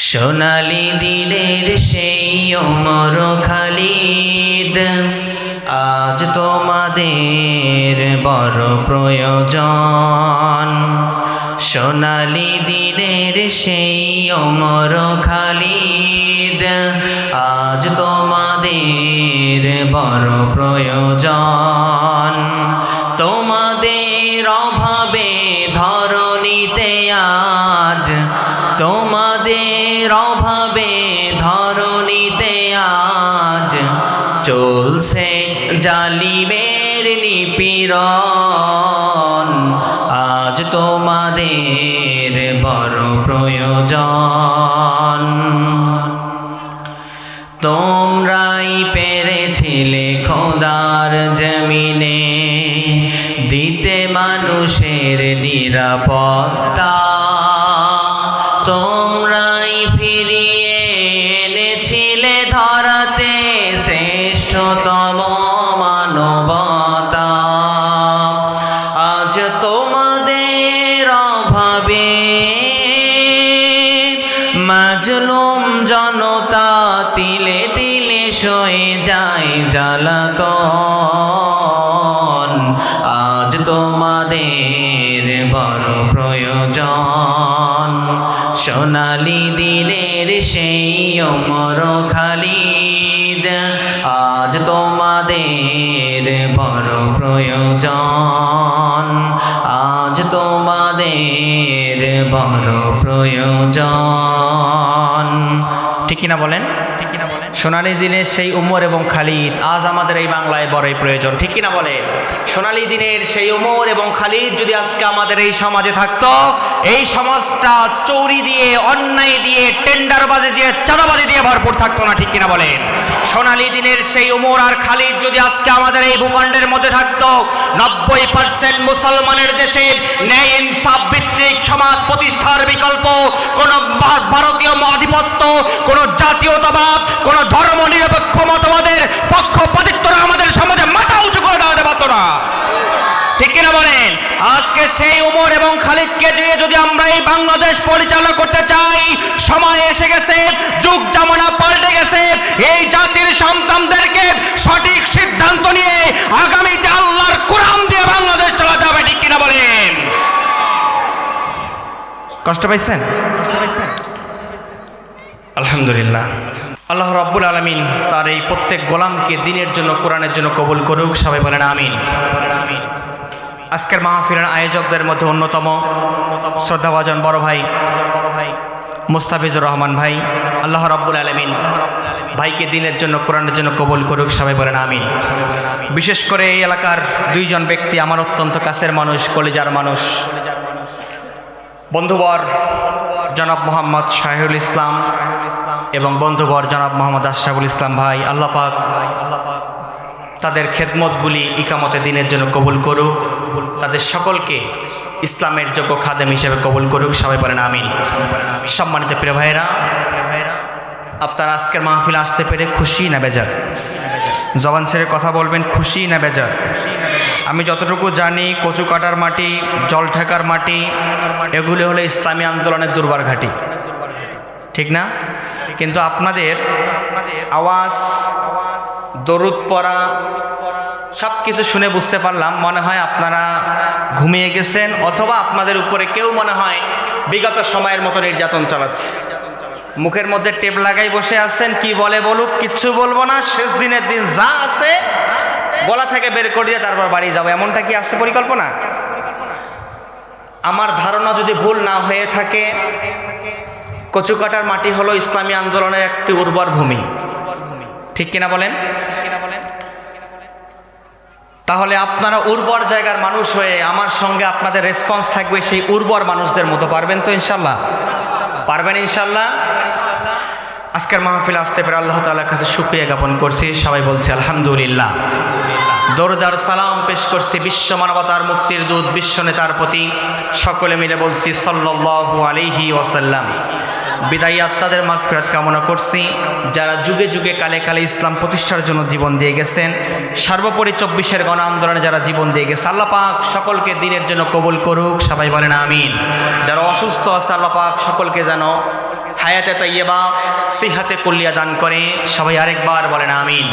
সোনালি দিনের সেই ওমর খালিদ, আজ তোমাদের বড় প্রয়োজন। সোনালি দিনের সেই ওমর খালিদ, আজ তোমাদের বড় প্রয়োজন। তোমাদের অভাবে ধরণীতে আজ, তোমাদের অভাবে ধরণীতে আজ চলছে জালিমের নিপীড়ন। আজ তোমাদের বড় প্রয়োজন। তোমরাই পেরেছিলে খোদার জমিনে দিতে মানুষের নিরাপত্তা। তোমরাই ফিরিয়ে এনেছিলে ধরাতে শ্রেষ্ঠতম মানবতা। আজ তোমাদের অভাবে মাজলুম জনতা তিলে তিলে সয়ে যায় জ্বালাতন। আজ তোমাদের বড় প্রয়োজন। সোনালি দিনের সেই ওমর খালিদ, আজ তোমাদের বড় প্রয়োজন। আজ তোমাদের বড় প্রয়োজন। ঠিক কিনা বলেন? ঠিক কিনা বলেন? সোনালি দিনের সেই উমর এবং খালিদ আজ আমাদের এই বাংলায় বড়ই প্রয়োজন। ঠিক কিনা বলেন? সোনালি দিনের সেই উমর এবং খালিদ যদি আজকে আমাদের এই সমাজে থাকতো, এই সমাজটা চৌরি দিয়ে, অন্যায় দিয়ে, টেন্ডারবাজি দিয়ে, চাঁদাবাজি দিয়ে ভরপুর থাকতো না। ঠিক কিনা বলেন? সোনালি দিনের সেই উমর আর খালিদ যদি আজকে আমাদের এই ভূখণ্ডের মধ্যে থাকতো, 90% মুসলমানের দেশে ন্যায় ইনসাফ ভিত্তিক সমাজ প্রতিষ্ঠার বিকল্প কোন ভারতীয় আধিপত্য, কোন জাতীয়তাবাদ, কোন ধর্ম নিরপেক্ষ মতবাদের পক্ষপাতিত্বরা আমাদের সমাজে মাথা উঁচু করে দাঁড়াতে পারতো না। ঠিক কিনা বলেন? আজকে সেই উমর এবং খালিদকে দিয়ে যদি আমরা এই বাংলাদেশ পরিচালনা করতে চাই, সময় এসে গেছে, যুগ জামানা পাল্টে গেছে। এই জাতির সন্তানদেরকে সঠিক সিদ্ধান্ত নিয়ে আগামীতে আল্লাহর কোরআন দিয়ে বাংলাদেশ চালাতে হবে। ঠিক কিনা বলেন? কষ্ট পাইছেন? কষ্ট পাইছেন? আলহামদুলিল্লাহ, আল্লাহ রাব্বুল আলামিন তার এই প্রত্যেক গোলামকে দিনের জন্য, কোরআনের জন্য কবুল করুক। সবাই বলেন আমিন। আজকের মাহফিলের আয়োজকদের মধ্যে অন্যতম শ্রদ্ধাভাজন বড় ভাই মুস্তাফিজুর রহমান ভাই, আল্লাহ রাব্বুল আলামিন ভাইকে দিনের জন্য, কোরআনের জন্য কবুল করুক। সবাই বলেন আমিন। বিশেষ করে এই এলাকার দুইজন ব্যক্তি আমার অত্যন্ত কাছের মানুষ, কলিজার মানুষ, বন্ধুবর জনাব মোহাম্মদ শাহিউল ইসলাম এবং বন্ধুবর জনাব মোহাম্মদ আশরাফুল ইসলাম ভাই, আল্লাহ পাক তাদের খেদমতগুলি ইকামতে দিনের জন্য কবুল করুক। তাদের সকলকে ইসলামের যোগ্য খাদেম হিসেবে কবুল করুক। সবাই বলেন আমিন। সম্মানিত প্রিয় ভাইরা, আপনারা আজকের মাহফিলে আসতে পেরে খুশি না বেজার? জবান ছেড়ে কথা বলবেন, খুশি না বেজার? আমি যতটুকু জানি, কচু কাটার মাটি, জল ঠেকার মাটি, এগুলি হলো ইসলামী আন্দোলনের দুর্বার ঘাঁটি। ঠিক না? কিন্তু আপনাদের আওয়াজ, দরুদ পড়া, সব কিছু শুনে বুঝতে পারলাম মনে হয় আপনারা ঘুমিয়ে গেছেন, অথবা আপনাদের উপরে কেউ মনে হয় বিগত সময়ের মতো নির্যাতন চালাচ্ছে। মুখের মধ্যে টেপ লাগাই বসে আছেন, কি বলে বলুক, কিচ্ছু বলবো না, শেষ দিনের দিন যা আছে গলা থেকে বের করে দিয়ে তারপর বাড়ি যাবো, এমনটা কি আছে পরিকল্পনা? আমার ধারণা যদি ভুল না হয়ে থাকে, কচু কাটার মাটি হলো ইসলামী আন্দোলনের একটি উর্বর ভূমি। ঠিক কিনা বলেন? তাহলে আপনারা উর্বর জায়গার মানুষ হয়ে আমার সঙ্গে আপনাদের রেসপন্স থাকবে সেই উর্বর মানুষদের মতো। পারবেন তো ইনশাল্লাহ? পারবেন ইনশাল্লাহ? আজকের মাহফিল আসতে পেরে আল্লাহ তাআলার কাছে শুকরিয়া জ্ঞাপন করছি। সবাই বলছি আলহামদুলিল্লাহ। দরুদ সালাম পেশ করছি বিশ্ব মানবতার মুক্তির দূত বিশ্ব নেতার প্রতি। সকলে মিলে বলছি সাল্লাল্লাহু আলাইহি ওয়াসাল্লাম। বিদায়ী আত্মাদের মাগফিরাত কামনা করছি, যারা যুগে যুগে কালে কালে ইসলাম প্রতিষ্ঠার জন্য জীবন দিয়ে গেছেন, সর্বোপরি 24-এর গণ আন্দোলনে যারা জীবন দিয়ে গেছে, আল্লাহ পাক সকলকে দিনের জন্য কবুল করুক। সবাই বলেন আমিন। যারা অসুস্থ আছে, আল্লাহ পাক সকলকে যেন হায়াতে তাইয়্যিবা, সিহাতে কুল্লিয়া দান করে। সবাই আরেকবার বলেন আমিন।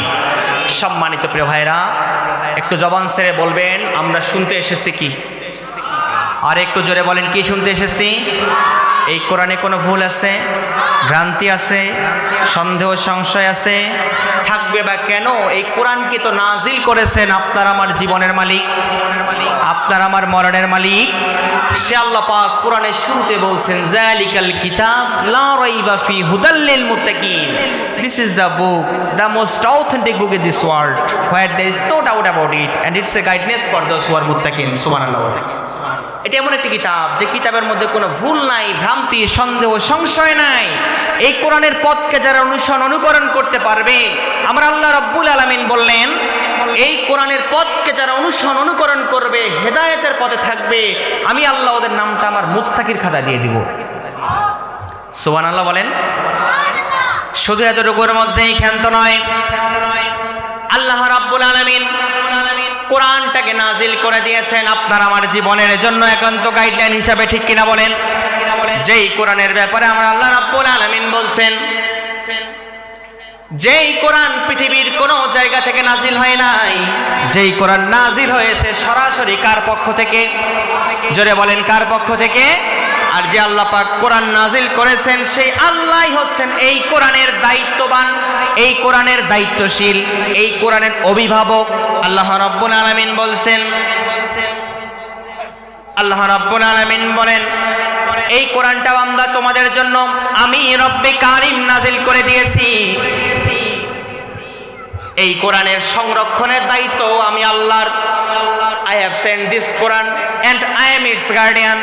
সম্মানিত প্রিয় ভাইরা, একটু জবান ছেড়ে বলবেন আমরা শুনতে এসেছি কি? আর একটু জোরে বলেন কি শুনতে এসেছি? এই কোরআনে কোনো ভুল আছে, ভ্রান্তি আছে, সন্দেহ সংশয় আছে? থাকবে বা কেন? এই কোরআনকে তো নাজিল করেছেন আপনার আমার জীবনের মালিক, আপনার আমার মরণের মালিক। সে আল্লাহ পাক কোরআনের শুরুতে বলছেন যালিকাল কিতাব লা রাইবা ফি হুদাল লিল মুত্তাকিন। This is the book, the most authentic book in this world, where there is no doubt about it, and it's a guidance for those who are muttaqin. সুবহানাল্লাহ। এটা এমন একটি কিতাব যে কিতাবের মধ্যে কোনো ভুল নাই, ভ্রান্তি, সন্দেহ, সংশয় নাই। এই কোরআনের পথকে যারা অনুকরণ করতে পারবে, আমরা আল্লাহ রাব্বুল আলামিন বললেন এই কোরআনের পথকে যারা অনুকরণ করবে, হেদায়েতের পথে থাকবে, আমি আল্লাহ ওদের নামটা আমার মুত্তাকির খাতায় দিয়ে দিব। সুবহানাল্লাহ বলেন। শুধু এতটুকুর মধ্যেই ক্ষান্ত নয়, আল্লাহ রাব্বুল আলামিন কোরআনটাকে নাজিল করে দিয়েছেন আপনার আমার জীবনের জন্য একান্ত গাইডলাইন হিসাবে, ঠিক কিনা বলেন? যেই কোরআনের ব্যাপারে আমরা আল্লাহ রাব্বুল আলামিন বলছেন, যেই কোরআন পৃথিবীর কোনো জায়গা থেকে নাজিল হয় নাই, যেই কোরআন নাজিল হয়েছে সরাসরি কার পক্ষ থেকে? জোরে বলেন কার পক্ষ থেকে? আর যে আল্লাহ পাক কোরআন নাজিল করেছেন সেই আল্লাহই হচ্ছেন এই কোরআনের দায়িত্ববান, এই কোরআনের দায়িত্বশীল, এই কোরআনের অভিভাবক। আল্লাহ রাব্বুল আলামিন বলছেন, আল্লাহ রাব্বুল আলামিন বলেন এই কোরআনটা বান্দা তোমাদের জন্য আমি রব্বে কারীম নাজিল করে দিয়েছি। এই কোরআনের সংরক্ষণের দায়িত্ব আমি আল্লাহর। I have sent this Quran and I am its guardian.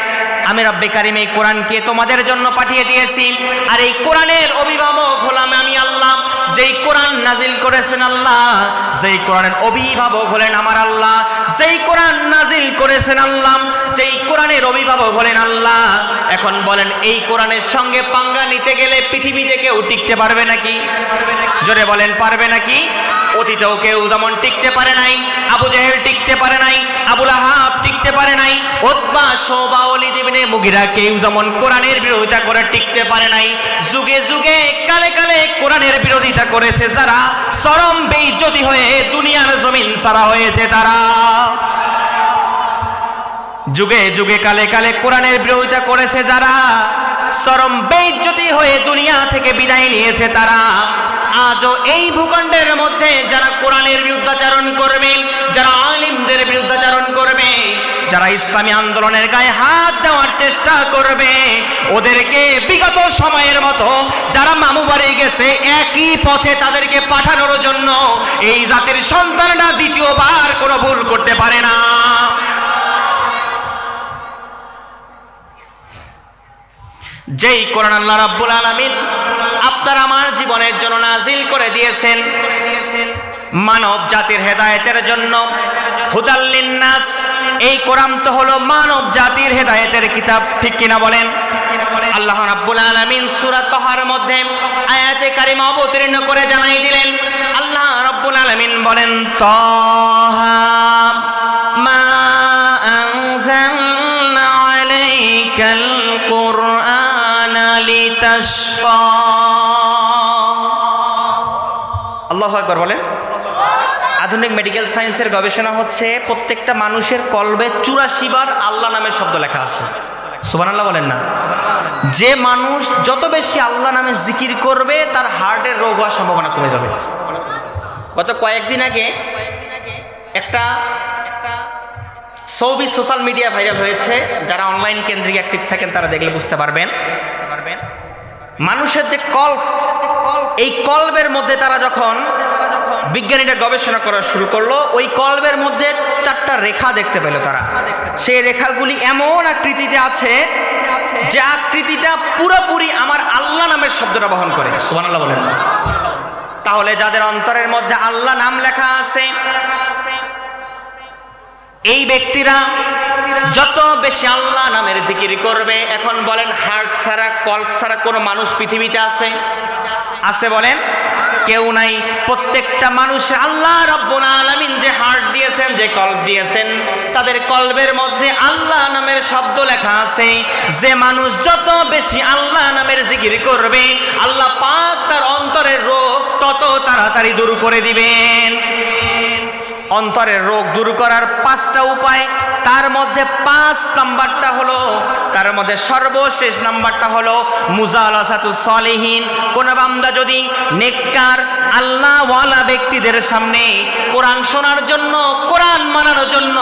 আমি রব্বে কারীম এই কোরআনকে তোমাদের জন্য পাঠিয়ে দিয়েছি, আর এই কোরআনের অভিভাবক হলাম আমি আল্লাহ। যেই কোরআন নাজিল করেছেন আল্লাহ, যেই কোরআনের অভিভাবক হলেন আমার আল্লাহ, যেই কোরআন নাজিল করেছেন আল্লাহ, যেই কোরআনের অভিভাবক হলেন আল্লাহ। এখন বলেন এই কোরআনের সঙ্গে পাঙ্গা নিতে গেলে পৃথিবীতে কেউ টিকতে পারবে নাকি? জোরে বলেন পারবে নাকি? অতীতেও কেউ যেমন টিকতে পারে নাই, আবু জেহেল টিকতে পারে নাই, আবু লাহাব টিকতে পারে নাই, উতবা, শায়বা, ওয়ালিদ ইবনে মুগিরা কেউ যেমন কোরআনের বিরোধিতা করে টিকতে পারে নাই। যুগে যুগে কালে কালে কোরআনের বিরোধিতা করেছে যারা, চরম বেইজ্জতি হয়ে দুনিয়ার জমিন ছাড়া হয়েছে তারা। যুগে যুগে কালে কালে কোরআনের বিরোধিতা করেছে যারা, চরম বেইজ্জতি হয়ে দুনিয়া থেকে বিদায় নিয়েছে তারা। আজও এই ভূখণ্ডের মধ্যে যারা কোরআনের বিরুদ্ধাচরণ করবে, যারা আলিমদের বিরুদ্ধাচরণ করবে, যারা ইসলামী আন্দোলনের গায়ে হাত দেওয়ার চেষ্টা করবে, ওদেরকে বিগত সময়ের মতো যারা মামু বাড়ি গেছে একই পথে তাদেরকে পাঠানোর জন্য এই জাতির সন্তানরা দ্বিতীয়বার কোনো ভুল করতে পারে না। যেই কোরআন আল্লাহ রাব্বুল আলামিন আপনার আমার জীবনের জন্য নাজিল করে দিয়েছেন, মানব জাতির হেদায়েতের জন্য, হুদাল লিন্নাস, এই কোরআন তো হলো মানব জাতির হেদায়েতের কিতাব, ঠিক কিনা বলেন? আল্লাহ রাব্বুল আলামিন সূরা তাহার মধ্যে আয়াতে কারিমা অবতীর্ণ করে জানাই দিলেন, আল্লাহ রাব্বুল আলামিন বলেন তাহা মা আনজালনা আলাইকাল কুরআনা লিতাশকা। আল্লাহু আকবার বলেন। আধুনিক মেডিকেল সায়েন্সের গবেষণা হচ্ছে প্রত্যেকটা মানুষের কলবে 84 বার আল্লাহ নামের শব্দ লেখা আছে। সুবহানাল্লাহ বলেন না? যে মানুষ যত বেশি আল্লাহ নামে জিকির করবে তার হার্টের রোগ হওয়ার সম্ভাবনা কমে যাবে। গত কয়েকদিন আগে একটা ছবি সোশ্যাল মিডিয়া ভাইরাল হয়েছে, যারা অনলাইন কেন্দ্রিক অ্যাক্টিভ থাকেন তারা দেখলে বুঝতে পারবেন। মানুষের যে কল্প, এই কল্পের মধ্যে তারা যখন বিজ্ঞানীরা গবেষণা করা শুরু করলো, ওই কল্পের মধ্যে 4টা রেখা দেখতে পেল তারা। সেই রেখাগুলি এমন আকৃতিতে আছে যে আকৃতিটা পুরোপুরি আমার আল্লাহ নামের শব্দটা বহন করে। সুবহানাল্লাহ বলেন। তাহলে যাদের অন্তরের মধ্যে আল্লাহ নাম লেখা আছে, এই ব্যক্তিরা যত বেশি আল্লাহ নামের জিকির করবে, এখন বলেন হার্ট ছাড়া, কল্প ছাড়া কোনো মানুষ পৃথিবীতে আছে? আছে বলেন? কেউ নাই। প্রত্যেকটা মানুষ আল্লাহ রাব্বুল আলামিন যে হার্ট দিয়েছেন, যে কলব দিয়েছেন, তাদের কলবের মধ্যে আল্লাহ নামের শব্দ লেখা আছে। যে মানুষ যত বেশি আল্লাহ নামের জিকির করবে, আল্লাহ পাক তার অন্তরের রোগ তত তাড়াতাড়ি দূর করে দিবেন। অন্তরের রোগ দূর করার 5টা উপায়, তার মধ্যে 5 নাম্বারটা হলো, তার মধ্যে সর্বশেষ নাম্বারটা হলো মুজালাসাতুস সলিহিন। কোন বান্দা যদি নেককার আল্লাহওয়ালা ব্যক্তিদের সামনে কোরআন শোনার জন্য, কোরআন মানার জন্য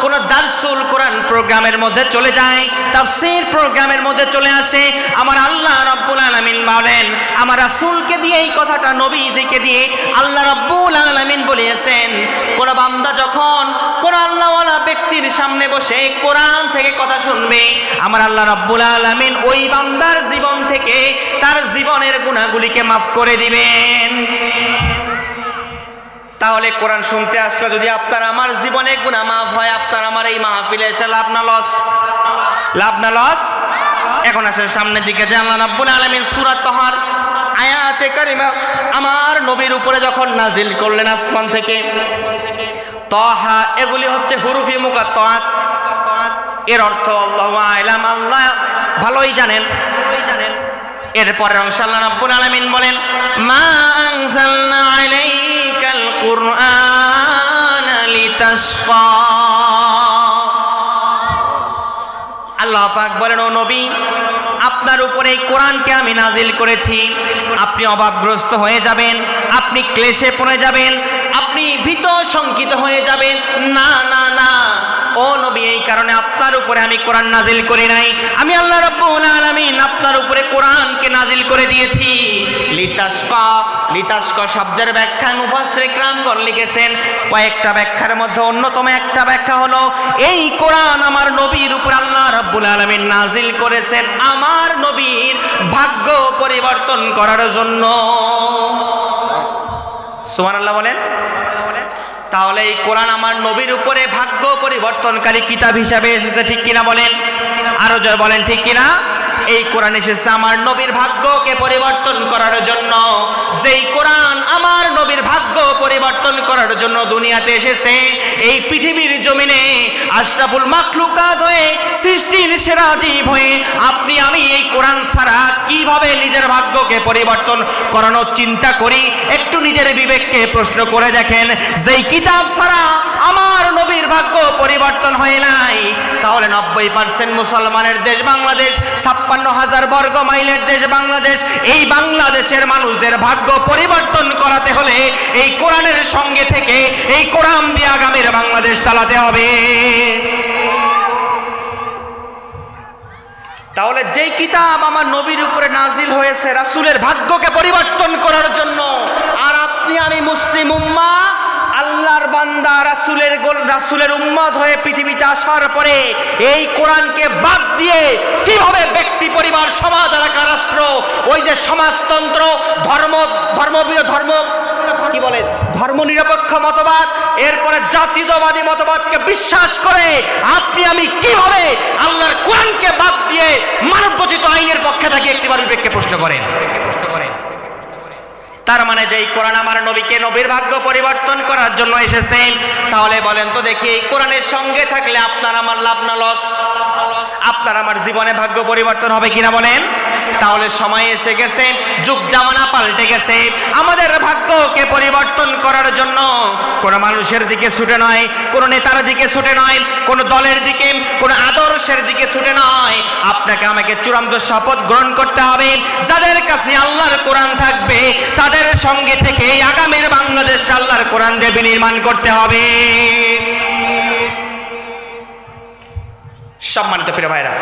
কোন দারসুল কোরআন প্রোগ্রামের মধ্যে চলে যায়, তাফসীর প্রোগ্রামের মধ্যে চলে আসে, আমার আল্লাহ রাব্বুল আলামিন বলেন, আমার রাসূলকে দিয়ে এই কথাটা, নবীজিকে দিয়ে আল্লাহ রাব্বুল আলামিন বলেছেন, কোন বান্দা যখন কোন আল্লাহওয়ালা ব্যক্তির সামনে বসে কোরআন থেকে কথা শুনবে, আমার আল্লাহ রাব্বুল আলামিন ওই বান্দার জীবন থেকে তার জীবনের গুনাহগুলিকে মাফ করে দিবেন। তাহলে কোরআন শুনতে আসলে যদি আপনার আমার জীবনে গুনাহ মাফ হয়, আপনার আমার এই মাহফিলে এসে লাভ না লস? লাভ না লস? এখন আসেন সামনের দিকে যে আল্লাহ রাব্বুল আলামিন সূরা তাহার আয়াতে কারিমা আমার নবীর উপরে যখন নাজিল করলেন আসমান থেকে, তাহা এগুলি হচ্ছে হুরুফি মুকাত্তাত। এর অর্থ আল্লাহু আ'লাম, আল্লাহ ভালোই জানেন। এরপরে অংশ আল্লাহ রাব্বুল আলামিন বলেন, মা আনজালনা আলাইকাল কুরআনা লিতাশকা। আল্লাহ পাক বলেন, ও নবী, আপনার উপরে এই কোরআনকে আমি নাজিল করেছি, আপনি অভাবগ্রস্ত হয়ে যাবেন, আপনি ক্লেশে পড়ে যাবেন, আপনি ভীত শঙ্কিত হয়ে যাবেন না, না, না। ও নবী, এই কারণে আপনার উপরে আমি কোরআন নাজিল করি নাই। আমি আল্লাহ রাব্বুল আলামিন আপনার উপরে কোরআনকে নাজিল করে দিয়েছি লিতাশকা। লিতাশকা শব্দের ব্যাখ্যা মুফাসসির কিরামগণ লিখেছেন। কয়েকটা ব্যাখ্যার মধ্যে অন্যতম একটা ব্যাখ্যা হলো, এই কোরআন আমার নবীর উপর আল্লাহ রাব্বুল আলামিন নাজিল করেছেন আমার নবীর ভাগ্য পরিবর্তন করার জন্য। সুবহানাল্লাহ বলেন। তাহলে এই কোরআন আমার নবীর উপরে ভাগ্য পরিবর্তনকারী কিতাব হিসাবে এসেছে, ঠিক কিনা বলেন? আরো জয় বলেন, ঠিক কিনা? এই কোরআন এসেছে আমার নবীর ভাগ্যকে পরিবর্তন করার জন্য। যেই কোরআন আমার নবীর ভাগ্য পরিবর্তন করার জন্য দুনিয়াতে এসেছে, এই পৃথিবীর জমিনে আশরাফুল মাখলুকাত হয়ে, সৃষ্টির সেরা জীব হয়ে আপনি আমি এই কোরআন ছাড়া কিভাবে নিজের ভাগ্যকে পরিবর্তন করানোর চিন্তা করি? একটু নিজের বিবেককে প্রশ্ন করে দেখেন। যেই কিতাব ছাড়া আমার নবীর ভাগ্য পরিবর্তন হয় নাই, তাহলে 90% মুসলমানের দেশ বাংলাদেশ, 56,000 বর্গ মাইলের দেশ বাংলাদেশ, এই বাংলাদেশের মানুষদের ভাগ্য পরিবর্তন করাতে হলে এই কোরআনের সঙ্গে থেকে এই কোরআন দিয়ে আগামীর বাংলাদেশ চালাতে হবে। তাহলে যেই কিতাব আমার নবীর উপরে নাজিল হয়েছে রাসূলের ভাগ্যকে পরিবর্তন করার জন্য, আর আপনি আমি মুসলিম উম্মাহ আল্লাহর বান্দা রাসূলের উম্মত হয়ে পৃথিবীতে আসার পরে এই কোরআনকে বাদ দিয়ে কিভাবে ব্যক্তি, পরিবার, সমাজ, এলাকা, রাষ্ট্র, ওই যে সমাজতন্ত্র, ধর্মনিরপেক্ষ মতবাদ, এরপরে জাতীয়তাবাদী মতবাদকে বিশ্বাস করে আপনি আমি কিভাবে আল্লাহর কোরআনকে বাদ দিয়ে মানবরচিত আইনের পক্ষে থাকি? একটিবার বিবেককে প্রশ্ন করেন। তার মানে যে এই কোরআন আমার নবীকে, নবীর ভাগ্য পরিবর্তন করার জন্য এসেছে। তাহলে বলেন তো দেখি, এই কোরআনের সঙ্গে থাকলে আপনার আমার লাভ না লস? আপনার আমার জীবনে ভাগ্য পরিবর্তন হবে কিনা বলেন? তাহলে সময় এসে গেছে, যুগ জামানা পাল্টে গেছে। আমাদের ভাগ্যকে পরিবর্তন করার জন্য কোন মানুষের দিকে ছুটে নয়, কোন নেতার দিকে ছুটে নয়, কোন দলের দিকে, কোন আদর্শের দিকে ছুটে নয়। আপনাকে আমাকে চূড়ান্ত শপথ গ্রহণ করতে হবে, যাদের কাছে আল্লাহর কোরআন থাকবে তাদের সঙ্গে থেকে আগামীর বাংলাদেশটা আল্লাহর কোরআন দিয়ে বিনির্মাণ করতে হবে। সম্মানিত প্রিয় ভাইরা,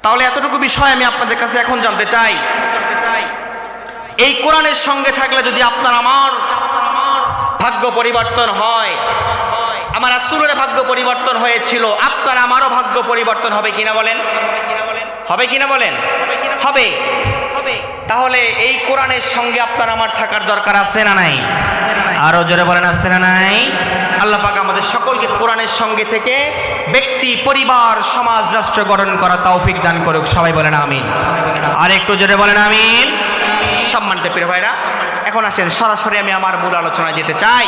তাহলে এতটুকু বিষয় আমি আপনাদের কাছে এখন জানতে চাই। এই কোরআনের সঙ্গে থাকলে যদি আপনার আমার ভাগ্য পরিবর্তন হয়, আমার রাসূলের ভাগ্য পরিবর্তন হয়েছিল, আপনার আমারও ভাগ্য পরিবর্তন হবে কিনা বলেন? হবে কিনা বলেন? হবে। তাহলে এই কোরআনের সঙ্গে আপনার আমার থাকার দরকার আছে না নাই? আরো জোরে বলেন, আছে না নাই? আল্লাহ পাক আমাদের সকলকে কোরআনের সঙ্গে থেকে ব্যক্তি, পরিবার, সমাজ, রাষ্ট্র গঠন করার তৌফিক দান করুক। সবাই বলেন আমিন। আর একটু জোরে বলেন আমিন। সম্মানিত প্রিয় ভাইরা, এখন আসেন সরাসরি আমি আমার মূল আলোচনায় যেতে চাই।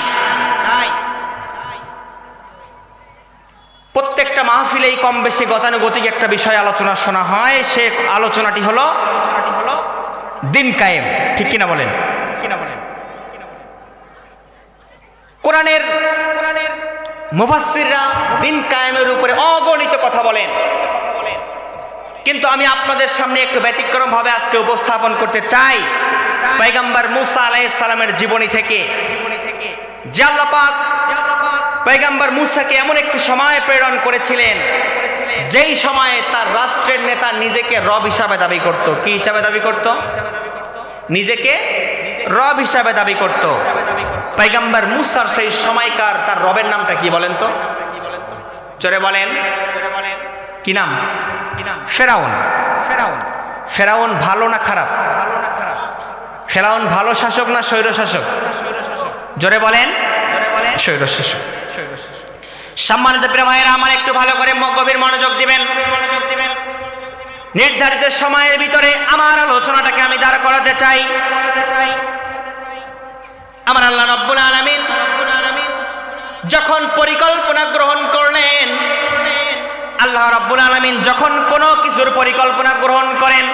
প্রত্যেকটা মাহফিলেই কম বেশি গতানুগতিক একটা বিষয় আলোচনা শোনা হয়, সে আলোচনাটি হলো দিন কায়েম। ঠিক কিনা বলেন? কোরআনের মুফাসসিররা দিন কায়েমের উপরে অগণিত কথা বলেন, কিন্তু আমি আপনাদের সামনে একটু ব্যতিক্রম ভাবে আজকে উপস্থাপন করতে চাই পয়গম্বর মুসা আলাইহিস সালামের জীবনী থেকে। যে আল্লাহ পাক পয়গম্বর মুসাকে এমন একটি সময় প্রেরণ করেছিলেন যেই সময়ে তার রাষ্ট্রের নেতা নিজেকে রব হিসাবে দাবি করত। কি হিসাবে দাবি করত? নিজেকে রব হিসাবে দাবি করত। পয়গম্বর মুসার সেই সময়কার তার রবের নামটা কি বলেন তো? জোরে বলেন, কি নাম? ফেরাউন। ফেরাউন ভালো না খারাপ? ফেরাউন ভালো শাসক না স্বৈর শাসক? জোরে বলেন, স্বৈর শাসক। সম্মানিত প্রিয় ভাইয়েরা, আমার একটু ভালো করে গভীর মনোযোগ দিবেন। নির্ধারিত সময়ের ভিতরে আমার আলোচনাটাকে আমি দাঁড় করাতে চাই। আমার আল্লাহ রাব্বুল আলামিন যখন পরিকল্পনা গ্রহণ করলেন, আল্লাহ রাব্বুল আলামিন যখন কোনো কিছুর পরিকল্পনা গ্রহণ করেন,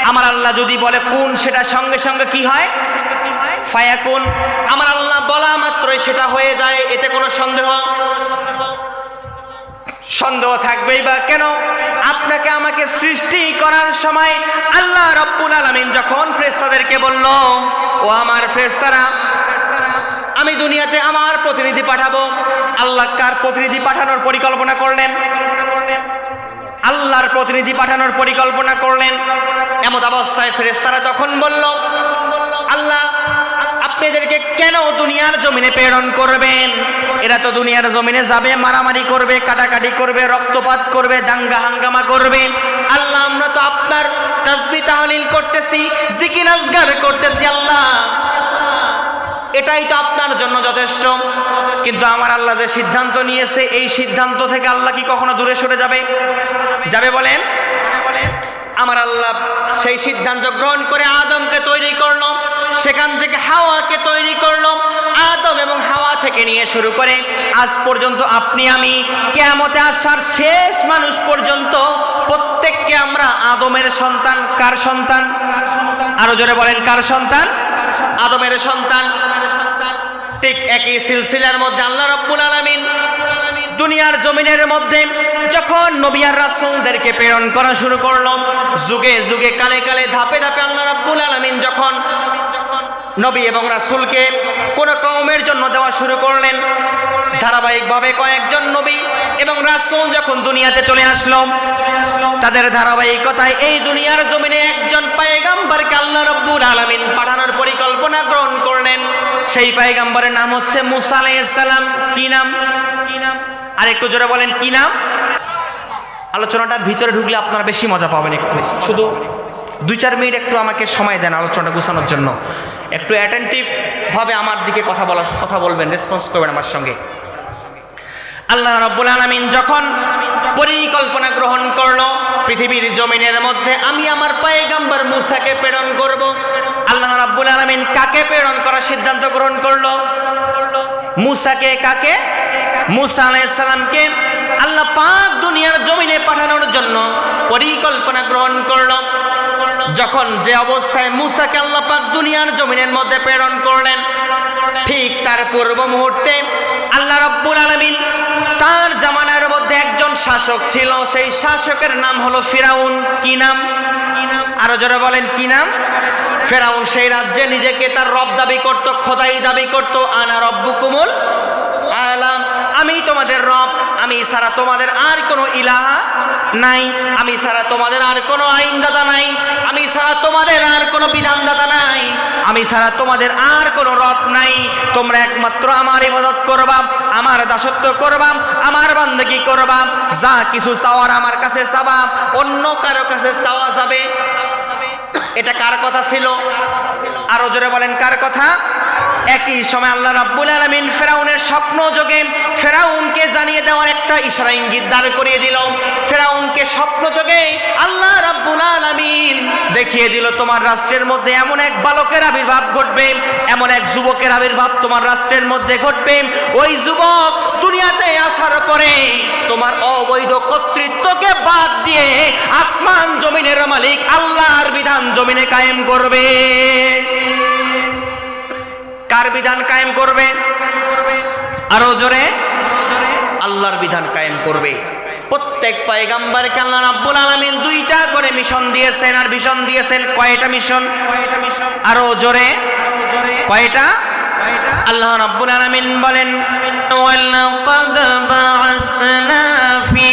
আমার আল্লাহ যদি বলে কোন, সেটা সঙ্গে সঙ্গে কি হয়? ফায়াকুন। আমার আল্লাহ বলা মাত্রই সেটা হয়ে যায়, এতে কোনো সন্দেহ থাকবেই বা কেন? আপনাকে আমাকে সৃষ্টি করার সময় আল্লাহ রাব্বুল আলামিন যখন ফেরেশতাদেরকে বলল, ও আমার ফেরেশতারা, আমি দুনিয়াতে আমার প্রতিনিধি পাঠাবো। আল্লাহ কার প্রতিনিধি পাঠানোর পরিকল্পনা করলেন? আল্লাহর প্রতিনিধি পাঠানোর পরিকল্পনা করলেন। এমত অবস্থায় ফেরেশতারা তখন বলল, আল্লাহ আপনি এদেরকে কেন দুনিয়ার জমিনে প্রেরণ করবেন? এরা তো দুনিয়ার জমিনে যাবে, মারামারি করবে, কাটাকাটি করবে, রক্তপাত করবে, দাঙ্গা হাঙ্গামা করবে। আল্লাহ আমরা তো আপনার তাসবিহ তাহলিল করতেছি, জিকির আজগার করতেছি, আল্লাহ এটাই তো আপনার জন্য যথেষ্ট। কিন্তু আমার আল্লাহ যে সিদ্ধান্ত নিয়েছে, এই সিদ্ধান্ত থেকে আল্লাহ কি কখনো দূরে সরে যাবে? বলেন। আমার আল্লাহ সেই সিদ্ধান্ত গ্রহণ করে আদমকে তৈরি করলো, সেখান থেকে হাওয়াকে তৈরি করলো। আদম এবং হাওয়া থেকে নিয়ে শুরু করে আজ পর্যন্ত আপনি আমি কিয়ামতে আসার শেষ মানুষ পর্যন্ত প্রত্যেককে আমরা আদমের সন্তান। কার সন্তান? আরো জোরে বলেন, কার সন্তান? আদমের সন্তান। ঠিক একই সিলসিলার মধ্যে আল্লাহ রাব্বুল আলামিন দুনিয়ার জমিনের মধ্যে যখন নবী আর রাসূলদেরকে প্রেরণ করা শুরু করলো, যুগে যুগে কালে কালে ধাপে ধাপে আল্লাহ রাব্বুল আলামিন যখন নবী এবং রাসূলকে কোন কওমের জন্য দেওয়া শুরু করলেন, ধারাবাহিকভাবে কয়েকজন নবী এবং রাসূল যখন দুনিয়াতে চলে আসলো, তাদের ধারাবাহিকতায় এই দুনিয়ার জমিনে একজন পয়গম্বরকে আল্লাহ রাব্বুল আলামিন পাঠানোর পরিকল্পনা গ্রহণ করলেন। সেই পয়গম্বরের নাম হচ্ছে মুসা আলাইহিস সালাম। কি নাম? আর একটু জোরে বলেন, কি নাম? আলোচনাটার ভিতরে ঢুকলে আপনারা বেশি মজা পাবেন। একটু শুধু 2-4 মিনিট একটু আমাকে সময় দেন আলোচনাটা গুছানোর জন্য। একটু অ্যাটেন্টিভ ভাবে আমার দিকে কথা বলবেন, রেসপন্স করবেন আমার সঙ্গে। আল্লাহ রাব্বুল আলামিন যখন পরিকল্পনা গ্রহণ করলো পৃথিবীর জমিনের মধ্যে আমি আমার পয়গম্বর মুসাকে প্রেরণ করব, আল্লাহ রাব্বুল আলামিন কাকে প্রেরণ করার সিদ্ধান্ত গ্রহণ করলো? মুসাকে। কাকে? মুসা আলাইহিস সালামকে আল্লাহ পাক দুনিয়ার জমিনে পাঠানোর জন্য পরিকল্পনা গ্রহণ করলো। যখন যে অবস্থায় মুসাকে আল্লাহ পাক দুনিয়ার জমিনের মধ্যে প্রেরণ করলেন, ঠিক তার পূর্ব মুহূর্তে আল্লাহ রাব্বুল আলামিন তার জামানার মধ্যে একজন শাসক ছিল, সেই শাসকের নাম হলো ফিরাউন। কি নাম? আরো জোরে বলেন, কি নাম? ফিরাউন সেই রাজ্যে নিজেকে তার রব দাবি করত, খোদাই দাবি করত। আনা রব্বুকুমুল আলাম, আমি তোমাদের রব, আমি ছাড়া তোমাদের আর কোনো ইলাহা নাই, আমি ছাড়া তোমাদের আর কোনো আইনদাতা নাই, আমি ছাড়া তোমাদের আর কোনো বিধানদাতা নাই, আমি ছাড়া তোমাদের আর কোনো রব নাই। তোমরা একমাত্র আমার ইবাদত করবা, আমার দাসত্ব করবা, আমার বান্দেগী করবা, যা কিছু চাওয়ার আমার কাছে চাবা, অন্য কারো কাছে চাওয়া যাবে। এটা কার কথা ছিল? আরো জোরে বলেন, কার কথা? একই সময় আল্লাহ রাব্বুল আলামিন ফেরাউনের স্বপ্ন যোগে ফেরাউনকে জানিয়ে দেওয়ার একটা ইশারা ইঙ্গিত দাঁড় করিয়ে দিল। ফেরাউনকে স্বপ্ন যোগে আল্লাহ রাব্বুল আলামিন দেখিয়ে দিল, তোমার রাষ্ট্রের মধ্যে এমন এক বালকের আবির্ভাব ঘটবে, এমন এক যুবকের আবির্ভাব তোমার রাষ্ট্রের মধ্যে ঘটবে। ওই যুবক দুনিয়াতে আসার পরে তোমার অবৈধ কর্তৃত্বকে বাদ দিয়ে আসমান জমিনের মালিক আল্লাহর বিধান জমিনে কায়েম করবে। কার বিধান কায়েম করবে? আরো জোরে, আল্লাহর বিধান কায়েম করবে। প্রত্যেক পয়গম্বরকে আল্লাহ রাব্বুল আলামিন দুইটা করে মিশন দিয়েছেন। আর মিশন দিয়েছেন কয়টা মিশন? আরো জোরে, কয়টা? আল্লাহ রাব্বুল আলামিন বলেন, ওয়ালাকাদ বাআসনা ফি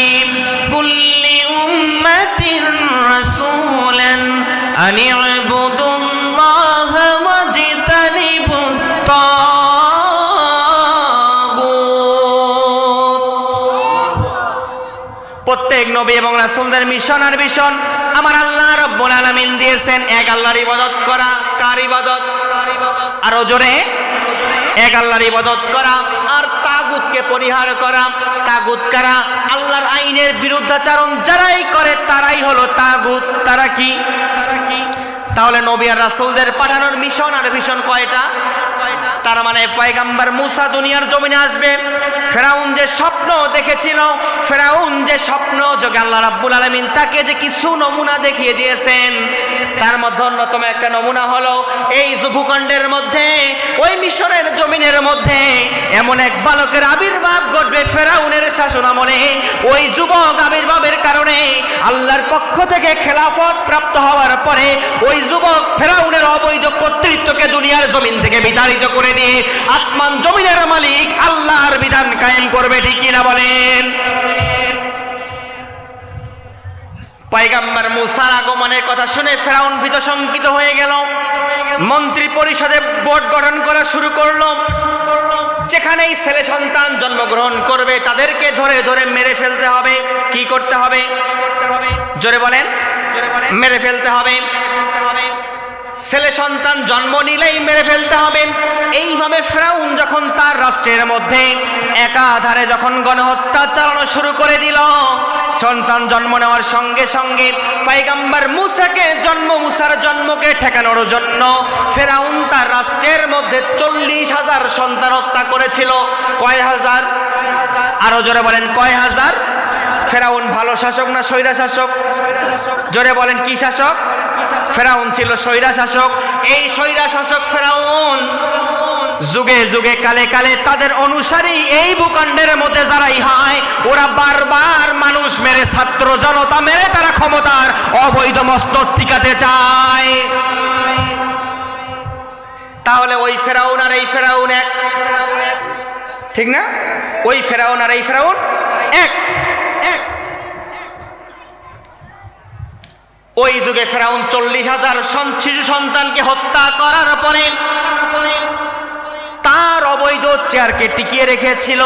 কুল্লি উম্মাতিন রাসূলান আন ইবুদুল্লাহা ওয়াজতানিবুত তাগুত। প্রত্যেক নবী এবং রাসূলদের মিশন আর মিশন আমার আল্লাহ রাব্বুল আলামিন দিয়েছেন এক আল্লাহর ইবাদত করা। কার ইবাদত? আরো জোরে, এক আল্লাহর ইবাদত করা আর তাগুতকে পরিহার করা। তাগুত কারা? আল্লাহর আইনের বিরুদ্ধাচরণ যারাই করে তারাই হলো তাগুত। তারা কি? তাহলে নবী আর রাসূলদের পাঠানোর মিশন আর ভিশন কয়টা? তার মানে পয়গম্বর মুসা দুনিয়ার জমিনে আসবে। ফেরাউন যে স্বপ্ন দেখেছিল, ফেরাউন যে স্বপ্ন যোগে আল্লাহ রাব্বুল আলামিন তাকে যে কিছু নমুনা দেখিয়ে দিয়েছেন, তার মধ্যে অন্যতম একটা নমুনা হলো এই ভূখণ্ডের মধ্যে, ওই মিশরের জমিনের মধ্যে এমন এক বালকের আবির্ভাব ঘটবে ফেরাউনের শাসনামলে। ওই যুবক আবির্ভাবের কারণে আল্লাহর পক্ষ থেকে খেলাফত প্রাপ্ত হওয়ার পরে ওই যুবক ফেরাউনের অবৈধ কর্তৃত্বকে দুনিয়ার জমিন থেকে বিতাড়িত করে দিয়ে আসমান জমিনের মালিক আল্লাহর বিধান কায়েম করবে। ঠিক কিনা বলেন? পয়গম্বর মুসার আগমনের কথা শুনে ফেরাউন ভীত শঙ্কিত হয়ে গেল। মন্ত্রী পরিষদে বোর্ড গঠন করা শুরু করলো। যেখানেই ছেলে সন্তান জন্মগ্রহণ করবে তাদেরকে ধরে ধরে মেরে ফেলতে হবে। কি করতে হবে? জোরে বলেন, মেরে ফেলতে হবে। ছেলে সন্তান জন্ম নিলেই মেরে ফেলতে হবে। এইভাবে ফেরাউন যখন তার রাষ্ট্রের মধ্যে একাধারে যখন গণহত্যা চালানো শুরু করে দিল, সন্তান জন্ম নেওয়ার সঙ্গে সঙ্গে পয়গম্বর মুসার জন্মকে ঠেকানোর জন্য ফেরাউন তার রাষ্ট্রের মধ্যে 40,000 সন্তান হত্যা করেছিল। কয় হাজার? আরো জোরে বলেন, কয় হাজার? ফেরাউন ভালো শাসক না স্বৈরা শাসক? জোরে বলেন, কি শাসক? ফেরাউন ছিল স্বৈরা শাসক। এই স্বৈরা শাসক ফেরাউন যুগে যুগে কালে কালে তাদের অনুসারী এই ভূখণ্ডের মধ্যে যারাই হয় ওরা বারবার মানুষ মেরে, ছাত্র জনতা মেরে তারা ক্ষমতার অবৈধ মস্তক টিকাতে চায়। তাহলে ওই ফেরাউন আর এই ফেরাউন এক? ঠিক না? ওই ফেরাউন আর এই ফেরাউন এক। ওই যুগে ফেরাউন 40,000 শিশু সন্তানকে হত্যা করার পরে তার অবৈধ চেয়ারকে টিকিয়ে রেখেছিল।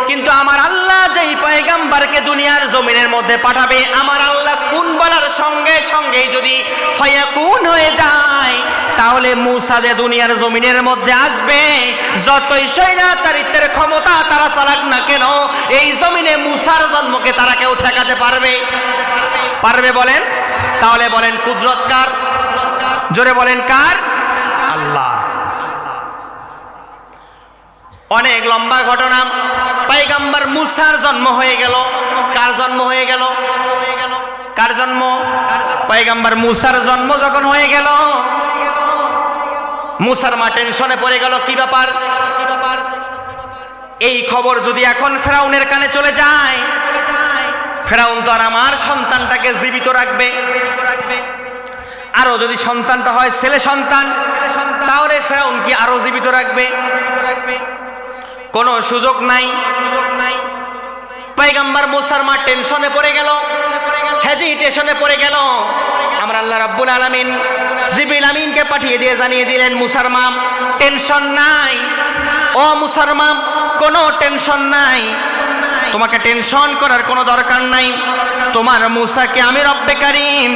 কিন্তু আমার আল্লাহ যেই পয়গম্বরকে দুনিয়ার জমিনের মধ্যে পাঠাবে, আমার আল্লাহ কুন বলার সঙ্গে সঙ্গেই যদি ফায়াকুন হয়ে যায়, তাহলে মুসা যে দুনিয়ার জমিনের মধ্যে আসবে, যতই স্বৈরাচারিত্বের ক্ষমতা তারা চালাক না কেন, এই জমিনে মুসার জন্মকে তারা কেউ ঠেকাতে পারবে? পারবে বলেন? তাহলে বলেন কুদরত কার? জোরে বলেন, কার? আল্লাহ। অনেক লম্বা ঘটনা। পয়গম্বর মুসার জন্ম হয়ে গেল। কার জন্ম হয়ে গেল? কার জন্ম? পয়গম্বর মুসার জন্ম যখন হয়ে গেল, মুসার মা টেনশনে পড়ে গেল। কি ব্যাপার? এই খবর যদি এখন ফেরাউনের কানে চলে যায়, ফেরাউন তো আর আমার সন্তানটাকে জীবিত রাখবে। আরো যদি সন্তানটা হয় ছেলে সন্তান, তাহলে ফেরাউন কি আরো জীবিত রাখবে? কোনো সুযোগ নাই। পয়গম্বর মুসার মা টেনশনে পড়ে গেল, হেজিটেশনে পড়ে গেল। আমরা আল্লাহ রাব্বুল আলামিন জিবরিল আমিনকে পাঠিয়ে দিয়ে জানিয়ে দিলেন, মুসার মা টেনশন নাই। ও মুসার মা, কোনো টেনশন নাই, তোমাকে টেনশন করার কোনো দরকার নাই। তোমার মুসাকে আমি রব্বে কারীম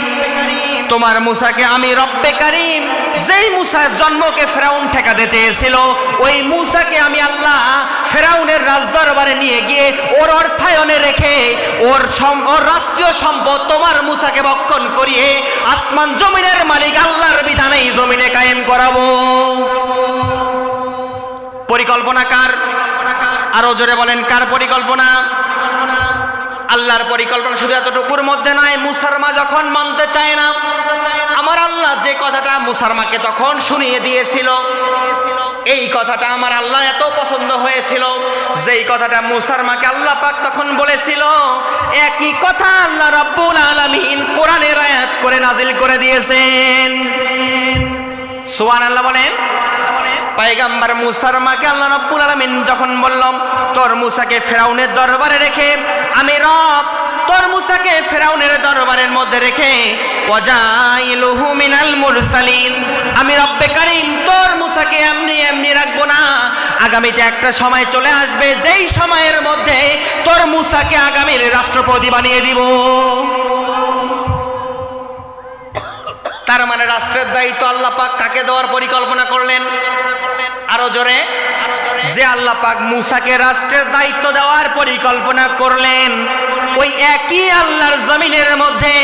তোমার মূসাকে আমি রব্বে কারীম, যেই মূসার জন্মকে ফেরাউন ঠেকাতে চেয়েছিল, ওই মূসাকে আমি আল্লাহ ফেরাউনের রাজদরবারে নিয়ে গিয়ে ওর অর্থায়নে রেখে ওর রাষ্ট্রীয় সম্পদ তোমার মূসাকে ভক্ষণ করিয়ে আসমান জমিনের মালিক আল্লাহর বিধানেই জমিনে কায়েম করাবো। পরিকল্পনা কার? আরো জোরে বলেন, কার পরিকল্পনা? আল্লাহর পরিকল্পনা। শুধু এতটুকুর মধ্যে নয়, মূসার মা যখন মানতে চায় না, আমার আল্লাহ যে কথাটা মূসার মাকে তখন শুনিয়ে দিয়েছিল, এই কথাটা আমার আল্লাহ এত পছন্দ হয়েছিল, যেই কথাটা মূসার মাকে আল্লাহ পাক তখন বলেছিল, একই কথা আল্লাহ রাব্বুল আলামিন কোরআনের আয়াত করে নাজিল করে দিয়েছেন। সুবহানাল্লাহ বলেন। পয়গম্বর মূসার মাকে আল্লাহ রাব্বুল আলামিন যখন বললাম, তোর মূসাকে ফেরাউনের দরবারে রেখে আমি রব তোর মূসাকে ফেরাউনের দরবারের মধ্যে রেখে ওয়াজাইলুহু মিনাল মুরসালিন, আমি রব্বে কারীম তোর মূসাকে এমনি এমনি রাখবো না। আগামীতে একটা সময় চলে আসবে, যেই সময়ের মধ্যে তোর মূসাকে আগামীর রাষ্ট্রপতি বানিয়ে দিব। তার মানে রাষ্ট্রের দায়িত্ব আল্লাহ পাক কাকে দেওয়ার পরিকল্পনা করলেন? আরো জোরে, যে আল্লাহ পাক মূসাকে রাষ্ট্রের দায়িত্ব দেওয়ার পরিকল্পনা করলেন, ওই একই আল্লাহর জমিনের মধ্যে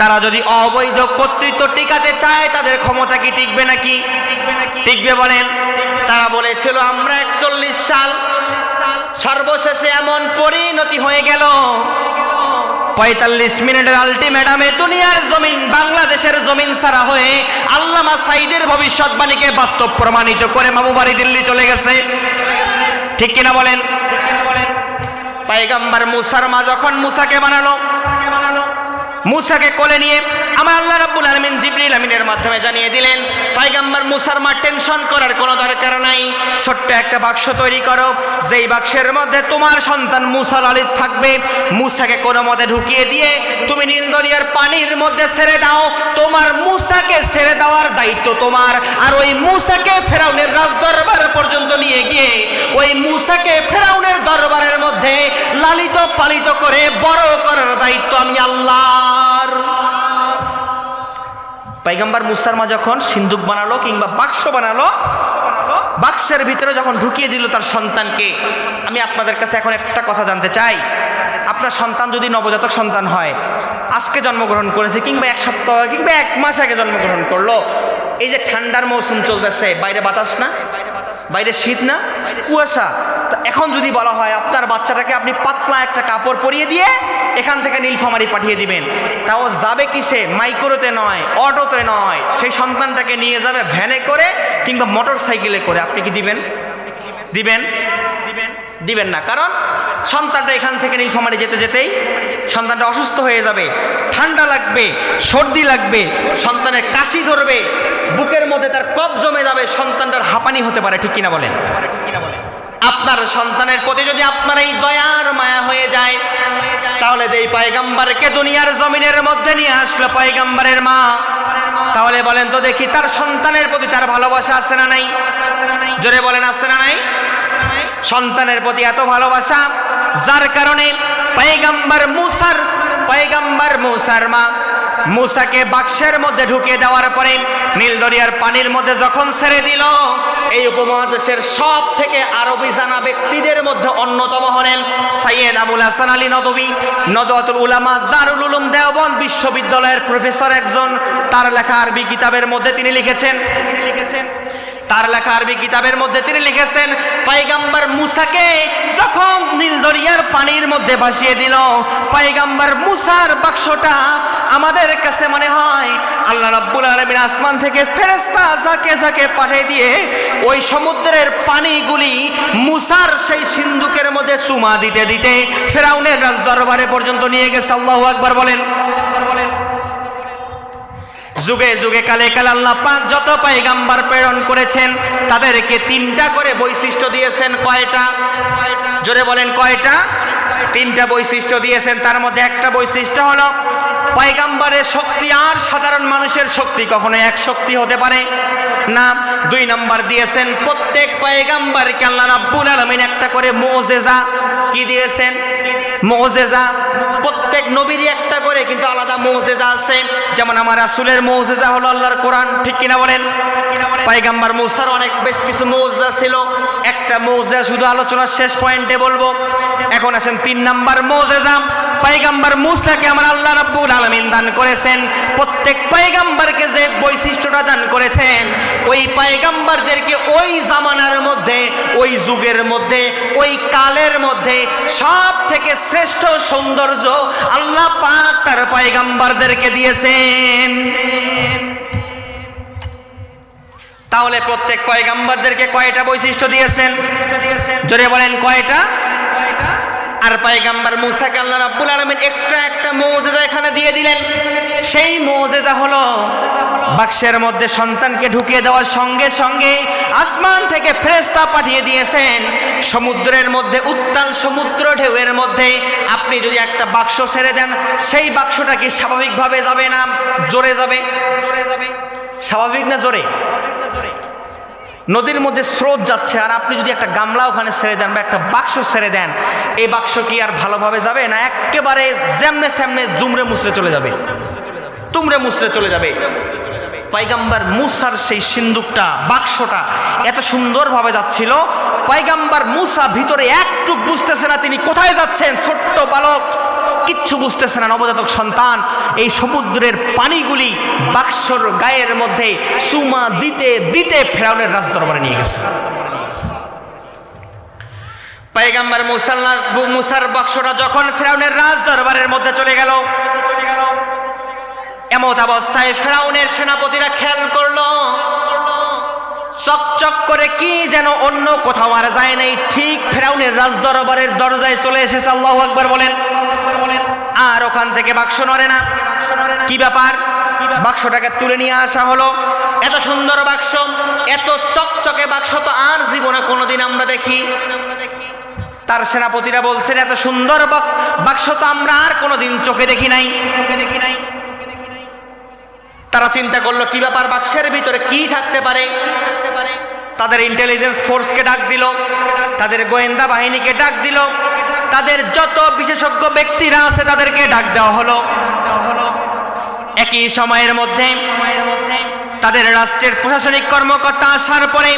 তারা যদি অবৈধ কর্তৃত্ব টিকাতে চায়, তাদের ক্ষমতা কি টিকবে নাকি? টিকবে বলেন? তারা বলেছিল আমরা 41 সাল, সর্বশেষে এমন পরিণতি হয়ে গেল 45 মিনিটের আলটিমেটামে দুনিয়ার জমিন, বাংলাদেশের জমিন ছাড়া হয়ে আল্লামা সাইদের ভবিষ্যৎবাণীকে বাস্তব প্রমাণিত করে মামু বাড়ি দিল্লি চলে গেছে। ঠিক কিনা বলেন? পয়গম্বর মূসার মা যখন মূসাকে বানালো, মূসাকে কোলে নিয়ে আমার আল্লাহ রাব্বুল আলামিন জিবরিল আমিনের মাধ্যমে জানিয়ে দিলেন, পয়গম্বর মূসার মা টেনশন করার কোনো দরকার নাই, ছোট্ট একটা বাক্স তৈরি করো, যেই বাক্সের মধ্যে তোমার সন্তান মূসা লালিত থাকবে। মূসাকে কোনো মতে ঢুকিয়ে দিয়ে তুমি নীল দরিয়ার পানির মধ্যে ছেড়ে দাও, তোমার মূসাকে ছেড়ে দেওয়ার দায়িত্ব তোমার। আর ওই মূসাকে ফেরাউনের রাজদরবার পর্যন্ত নিয়ে গিয়ে ওই মূসাকে ফেরাউনের দরবারের মধ্যে লালিত পালিত করে বড় করার দায়িত্ব আমি আল্লাহর। পয়গম্বর মূসার মা যখন সিন্দুক বানালো কিংবা বাক্স বানালো, বাক্সের ভিতরে যখন ঢুকিয়ে দিল তার সন্তানকে, আমি আপনাদের কাছে এখন একটা কথা জানতে চাই, আপনার সন্তান যদি নবজাতক সন্তান হয়, আজকে জন্মগ্রহণ করেছে কিংবা 1 সপ্তাহ কিংবা 1 মাস আগে জন্মগ্রহণ করলো, এই যে ঠান্ডার মৌসুম চলতেছে, বাইরে বাতাস না, বাইরে শীত না, কুয়াশা, এখন যদি বলা হয় আপনার বাচ্চাটাকে আপনি পাতলা একটা কাপড় পরিয়ে দিয়ে এখান থেকে নীলফামারী পাঠিয়ে দিবেন, তাও যাবে কিসে? মাইক্রোতে নয়, অটোতে নয়, সেই সন্তানটাকে নিয়ে যাবে ভ্যানে করে কিংবা মোটর সাইকেলে করে, আপনি কি দিবেন? দিবেন? দিবেন না। কারণ সন্তানটা এখান থেকে নীলফামারী যেতে যেতেই সন্তানটা অসুস্থ হয়ে যাবে, ঠান্ডা লাগবে, সর্দি লাগবে, সন্তানের কাশি ধরবে, বুকের মধ্যে তার কফ জমে যাবে, সন্তানটার হাঁপানি হতে পারে। ঠিক কিনা বলেন? আপনার সন্তানের প্রতি যদি আপনার এই দয়ার মায়া হয়ে যায়, তাহলে যেই পয়গম্বরকে দুনিয়ার জমিনের মধ্যে নিয়ে আসলো পয়গম্বরের মা, তাহলে বলেন তো দেখি তার সন্তানের প্রতি তার ভালোবাসা আছে না নাই? জোরে বলেন, আছে না নাই? সন্তানের প্রতি এত ভালোবাসা, যার কারণে পয়গম্বর মূসার মা মূসাকে বাক্সের মধ্যে ঢুকিয়ে দেওয়ার পরে নীল দরিয়ার পানির মধ্যে যখন ছেড়ে দিল, এই উপমহাদেশের সব থেকে আরবি জানা ব্যক্তিদের মধ্যে অন্যতম হলেন সৈয়দ আবুল হাসান আলী নদভী, নদওয়াতুল উলামা, দারুল উলুম দেওবন্দ বিশ্ববিদ্যালয়ের প্রফেসর একজন। তার লেখা আরবি কিতাবের মধ্যে তিনি লিখেছেন, পয়গম্বর মূসাকে যখন নীল দরিয়ার পানির মধ্যে ভাসিয়ে দিল, পয়গম্বর মূসার বাক্সটা আমাদের কাছে মনে হয় আল্লাহ রাব্বুল আলামিন আসমান থেকে ফেরেশতা যাকে পাঠিয়ে দিয়ে ওই সমুদ্রের পানিগুলি মূসার সেই সিন্দুকের মধ্যে চুমা দিতে দিতে ফেরাউনের রাজদরবারে পর্যন্ত নিয়ে গেছে। আল্লাহু আকবার বলেন। যুগে যুগে কালে কালে আল্লাহ পাক যত পয়গম্বর প্রেরণ করেছেন তাদেরকে 3টা করে বৈশিষ্ট্য দিয়েছেন। কয়টা? জোরে বলেন, কয়টা? 3টা বৈশিষ্ট্য দিয়েছেন। তার মধ্যে একটা বৈশিষ্ট্য হলো পয়গম্বরের শক্তি আর সাধারণ মানুষের শক্তি কখনো এক শক্তি হতে পারে না। 2 নম্বর দিয়েছেন প্রত্যেক পয়গম্বরকে আল্লাহ রাব্বুল আলামিন একটা করে মুজিজা। কি দিয়েছেন? মুজিজা প্রত্যেক নবীরই একটা করে কিন্তু আলাদা মুজিজা আছে। যেমন আমার রাসূলের মুজিজা হলো আল্লাহর কোরআন, ঠিক কিনা বলেন? পয়গম্বর মুসার অনেক বেশ কিছু মুজিজা ছিল। একটা মুজিজা শুধু আলোচনার শেষ পয়েন্টে বলবো। এখন আসেন 3 নাম্বার মুজিজা। পয়গম্বর মুসাকে আমার আল্লাহ রাব্বুল আলামিন দান করেছেন। প্রত্যেক পয়গম্বরকে যে বৈশিষ্ট্যটা দান করেছেন, ওই পয়গম্বরদেরকে ওই জামানার মধ্যে, ওই যুগের মধ্যে, ওই কালের মধ্যে সব থেকে শ্রেষ্ঠ সৌন্দর্য আল্লাহ পাক তার পয়গম্বরদেরকে দিয়েছেন। তাহলে প্রত্যেক পয়গম্বরদেরকে কয়টা বৈশিষ্ট্য দিয়েছেন? জোরে বলেন কয়টা? আর পয়গম্বর মুসাকে আল্লাহ রাব্বুল আলামিন এক্সট্রা একটা মুজিজা এখানে দিয়ে দিলেন। সেই মুজিজা হলো বাক্সের মধ্যে সন্তানকে ঢুকিয়ে দেওয়ার সঙ্গে সঙ্গে আসমান থেকে ফেরেশতা পাঠিয়ে দিয়েছেন। সমুদ্রের মধ্যে, উত্তাল সমুদ্র ঢেউয়ের মধ্যে আপনি যদি একটা বাক্স ছেড়ে দেন, সেই বাক্সটা কি স্বাভাবিকভাবে যাবে না জোরে যাবে? স্বাভাবিক না জোরে? নদীর মধ্যে স্রোত যাচ্ছে, আর আপনি যদি একটা গামলা ওখানে ছেড়ে দেন বা একটা বাক্স ছেড়ে দেন, এই বাক্স কি আর ভালোভাবে যাবে না একেবারে যেমনে সেমনে দুমড়ে মুচড়ে চলে যাবে, তুমড়ে মুচড়ে চলে যাবে? পয়গম্বর মুসার সেই সিন্দুকটা, বাক্সটা এত সুন্দরভাবে যাচ্ছিল, পয়গম্বর মুসা ভিতরে একটু বুঝতেছে না তিনি কোথায় যাচ্ছেন। ছোট্ট বালক, কিচ্ছু বুঝতেছে না, নবজাতক সন্তান। এই সমুদ্রের পানিগুলি বাক্সর গায়ের মধ্যে চুমা দিতে দিতে ফেরাউনের রাজদরবারে নিয়ে গেছে। পয়গম্বর মুসার বাক্সটা যখন ফেরাউনের রাজদরবারের মধ্যে চলে গেল, এমত অবস্থায় ফেরাউনের সেনাপতিরা খেয়াল করলো চকচক করে কি যেন অন্য কোথাও আর যায় নাই, ঠিক ফেরাউনের রাজদরবারের দরজায় চলে এসেছে। আল্লাহু আকবার বলেন। আর ওখান থেকে বাক্স নড়ে না। কি ব্যাপার? বাক্সটাকে তুলে নিয়ে আসা হলো। এত সুন্দর বাক্স, এত চকচকে বাক্স তো আর জীবনে কোনোদিন আমরা দেখি। তার সেনাপতিরা বলছেন এত সুন্দর বাক্স তো আমরা আর কোনোদিন চোখে দেখি নাই। তারা চিন্তা করলো কি ব্যাপার, বাক্সের ভিতরে কি থাকতে পারে? তাদের ইন্টেলিজেন্স ফোর্সকে ডাক দিল, তাদের গোয়েন্দা বাহিনীকে ডাক দিল, তাদের যত বিশেষজ্ঞ ব্যক্তিরা আছে তাদেরকে ডাক দেওয়া হলো। একই সময়ের মধ্যে তাদের রাষ্ট্রের প্রশাসনিক কর্মকর্তা আসার পরে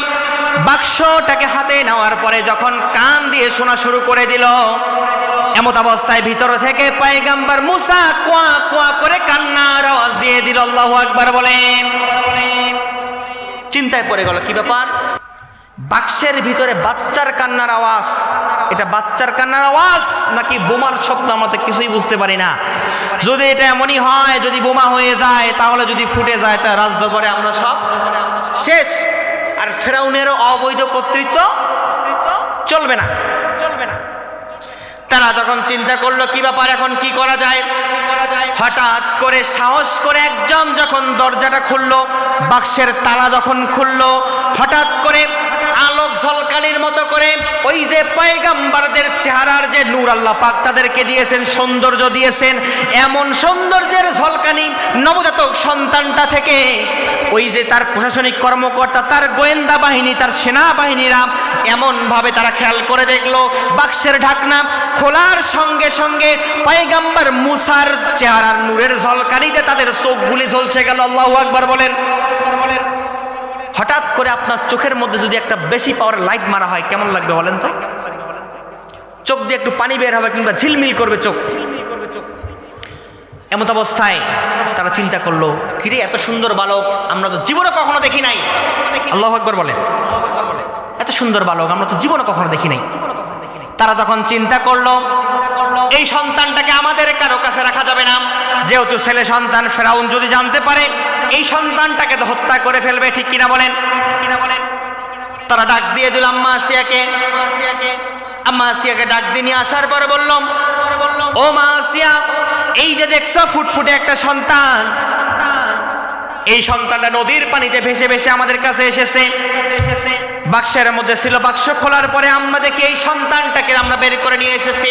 বাক্সটাকে হাতে নেওয়ার পরে যখন কান দিয়ে শোনা শুরু করে দিল, এমত অবস্থায় ভিতর থেকে পয়গম্বর মুসা কোয়া কোয়া করে কান্নার আওয়াজ দিয়ে দিল। আল্লাহু আকবার বলেন। চিন্তায় পড়ে গেল কি ব্যাপার, বাক্সের ভিতরে বাচ্চার কান্নার আওয়াজ। এটা বাচ্চার কান্নার আওয়াজ নাকি বোমার শব্দ আমরা তো কিছুই বুঝতে পারি না। যদি এটা এমনই হয়, যদি বোমা হয়ে যায়, তাহলে যদি ফুটে যায় তা রাজদরবারে আমরা সব শেষ। আর ফেরাউনেরও অবৈধ কর্তৃত্ব চলবে না। তারা তখন চিন্তা করলো কি ব্যাপার, এখন কি করা যায়? হঠাৎ করে সাহস করে একজন যখন দরজাটা খুললো, বাক্সের তালা যখন খুললো, হঠাৎ করে আলোক ঝলকানির মতো করে ওই যে পয়গম্বরদের চেহারার যে নূর আল্লাহ পাক তাদেরকে দিয়েছেন, সৌন্দর্য দিয়েছেন, এমন সৌন্দর্যের ঝলকানি নবজাতক সন্তানটা থেকে ওই যে তার প্রশাসনিক কর্মকর্তা, তার গোয়েন্দা বাহিনী, তার সেনাবাহিনীরা এমনভাবে তারা খেয়াল করে দেখলো বাক্সের ঢাকনা খোলার সঙ্গে সঙ্গে পয়গম্বর মুসার চেহারার নূরের ঝলকানিতে তাদের চোখগুলি ঝলসে গেল। আল্লাহু আকবার বলেন। হঠাৎ করে আপনার চোখের মধ্যে যদি একটা বেশি পাওয়ার লাইট মারা হয় কেমন লাগবে বলেন তো? চোখ দিয়ে একটু পানি বের হবে কিংবা ঝিলমিল করবে চোখ। এমত অবস্থায় তারা চিন্তা করলো কিরে এত সুন্দর বালক আমরা তো জীবনে কখনো দেখি নাই। আল্লাহু আকবার বলেন। এত সুন্দর বালক আমরা তো জীবনে কখনো দেখি নাই। তারা তখন চিন্তা করলো এই সন্তানটাকে আমাদের কারো কাছে রাখা যাবে না, যেহেতু ছেলে সন্তান, ফেরাউন যদি জানতে পারে এই সন্তানটাকে তো হত্যা করে ফেলবে, ঠিক কিনা বলেন? তারা ডাক দিয়ে দিল আম্মা আসিয়াকে। আম্মা আসিয়াকে ডাক দিয়ে নিয়ে আসার পরে বললাম, ও মা আসিয়া, এই যে দেখছো ফুটফুটে একটা সন্তান, এই সন্তানটা নদীর পানিতে ভেসে ভেসে আমাদের কাছে এসেছে। বাক্সের মধ্যে ছিল, বাক্স খোলার পরে আমরা দেখি এই সন্তানটাকে আমরা বের করে নিয়ে এসেছি।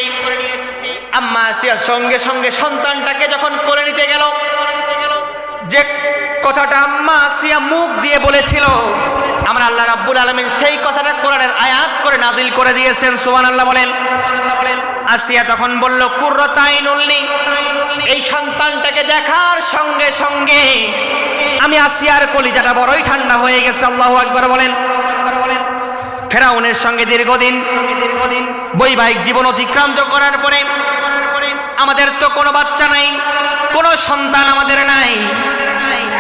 আম্মা আসিয়া সঙ্গে সঙ্গে সন্তানটাকে যখন কোলে নিতে গেল, যে কথাটা আম্মা আসিয়া মুখ দিয়ে বলেছিল, আমরা আল্লাহ রাব্বুল আলামিন সেই কথাটা কোরআনের আয়াত করে নাজিল করে দিয়েছেন। সুবহানাল্লাহ বলেন। আসিয়া তখন বলল, কুররাতু আইনুল লি, এই সন্তানটাকে দেখার সঙ্গে সঙ্গে আমি আসিয়ার কলিজাটা বড়ই ঠান্ডা হয়ে গেছে। আল্লাহু আকবার বলেন। ফেরাউনের সঙ্গে দীর্ঘদিন বৈবাহিক জীবন অতিক্রান্ত করার পরে আমাদের তো কোনো বাচ্চা নাই, কোনো সন্তান আমাদের নাই।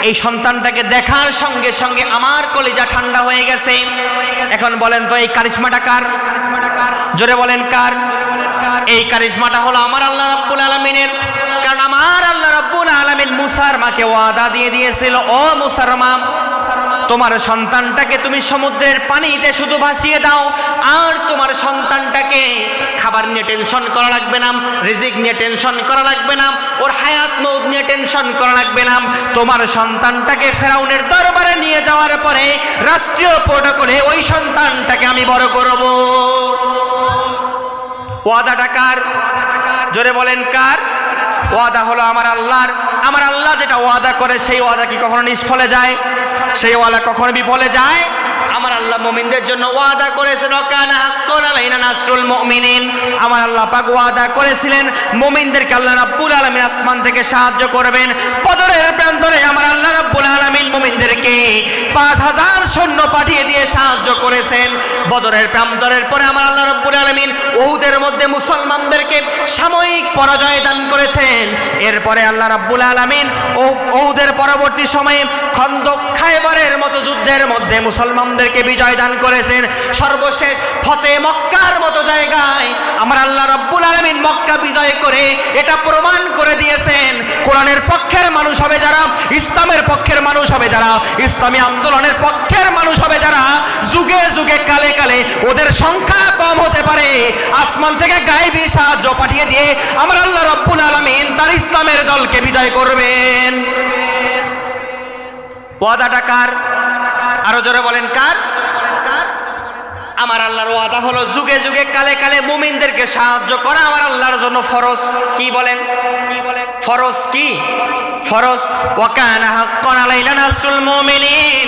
এই সন্তানটাকে দেখার সঙ্গে সঙ্গে আমার কলিজা ঠান্ডা হয়ে গেছে। এখন বলেন তো এই কারিশমাটা কার? জোরে বলেন কার? এই কারিশমাটা হলো আমার আল্লাহ রাব্বুল আলামিনের। কারণ আমার আল্লাহ রাব্বুল আলামিন মুসার মাকে ওয়াদা দিয়ে দিয়েছিল, ও মুসার মা, তোমার সন্তানটাকে তুমি সমুদ্রের পানিতে শুধু ভাসিয়ে দাও, আর তোমার সন্তানটাকে খাবার নিয়ে টেনশন করা লাগবে না, রিজিক নিয়ে টেনশন করা লাগবে না, ওর হায়াত মৌত নিয়ে টেনশন করা লাগবে না। তোমার সন্তানটাকে ফেরাউনের দরবারে নিয়ে যাওয়ার পরে রাষ্ট্রীয় প্রটোকলে ওই সন্তানটাকে আমি বড় করব। ওয়াদাটা কার? জোরে বলেন কার? ওয়াদা হলো আমার আল্লাহর। আমার আল্লাহ যেটা ওয়াদা করে সেই ওয়াদা কি কখনো নিষ্ফলে যায়? সেই ওয়াদা কখনো বিফলে যায়? আমার আল্লাহ মুমিনদের জন্য ওয়াদা করেছেন, ওয়াকানা হাক্কান আলাইনা নাসরুল মুমিনিন। আমার আল্লাহ পাক ওয়াদা করেছিলেন মুমিনদেরকে আল্লাহ রাব্বুল আলামিন আসমান থেকে সাহায্য করবেন। বদরের প্রান্তরে আমার আল্লাহ রাব্বুল আলামিন মুমিনদেরকে 5000 সৈন্য পাঠিয়ে দিয়ে সাহায্য করেছেন। বদরের প্রান্তরের পরে আমার আল্লাহ রাব্বুল আলামিন উহুদের মধ্যে মুসলমানদেরকে সাময়িক পরাজয় দান করেছেন। এরপরে আল্লাহ রাব্বুল আলামিন উহুদের পরবর্তী সময়ে খন্দক, খায়বারের মতো যুদ্ধের মধ্যে মুসলমানদেরকে বিজয় দান করেছেন। সর্বশেষ ফতে মক্কার মতো জায়গায় আমার আল্লাহ রাব্বুল আলামিন মক্কা বিজয় করে এটা প্রমাণ করে দিয়েছেন, কোরআনের পক্ষের মানুষ হবে যারা, ইসলামের পক্ষের মানুষ হবে যারা, ইসলামী আন্দোলনের পক্ষের মানুষ হবে যারা, যুগে যুগে কালে কালে ওদের সংখ্যা কম হতে পারে, আসমান থেকে গায়েবী সাহায্য পাঠিয়ে দিয়ে আমার আল্লাহ রাব্বুল আলামিন তার ইসলামের দলকে বিজয় করবেন। ওয়াদাটা কার? আরো জোরে বলেন কার? আমার আল্লাহর ওয়াদা হলো যুগে যুগে কালে কালে মুমিনদেরকে সাহায্য করা আমার আল্লাহর জন্য ফরজ। কি বলেন? ফরজ কি? ফরজ। ওয়াকানা হাক্কান আলাইনা নাসরুল মুমিনিন।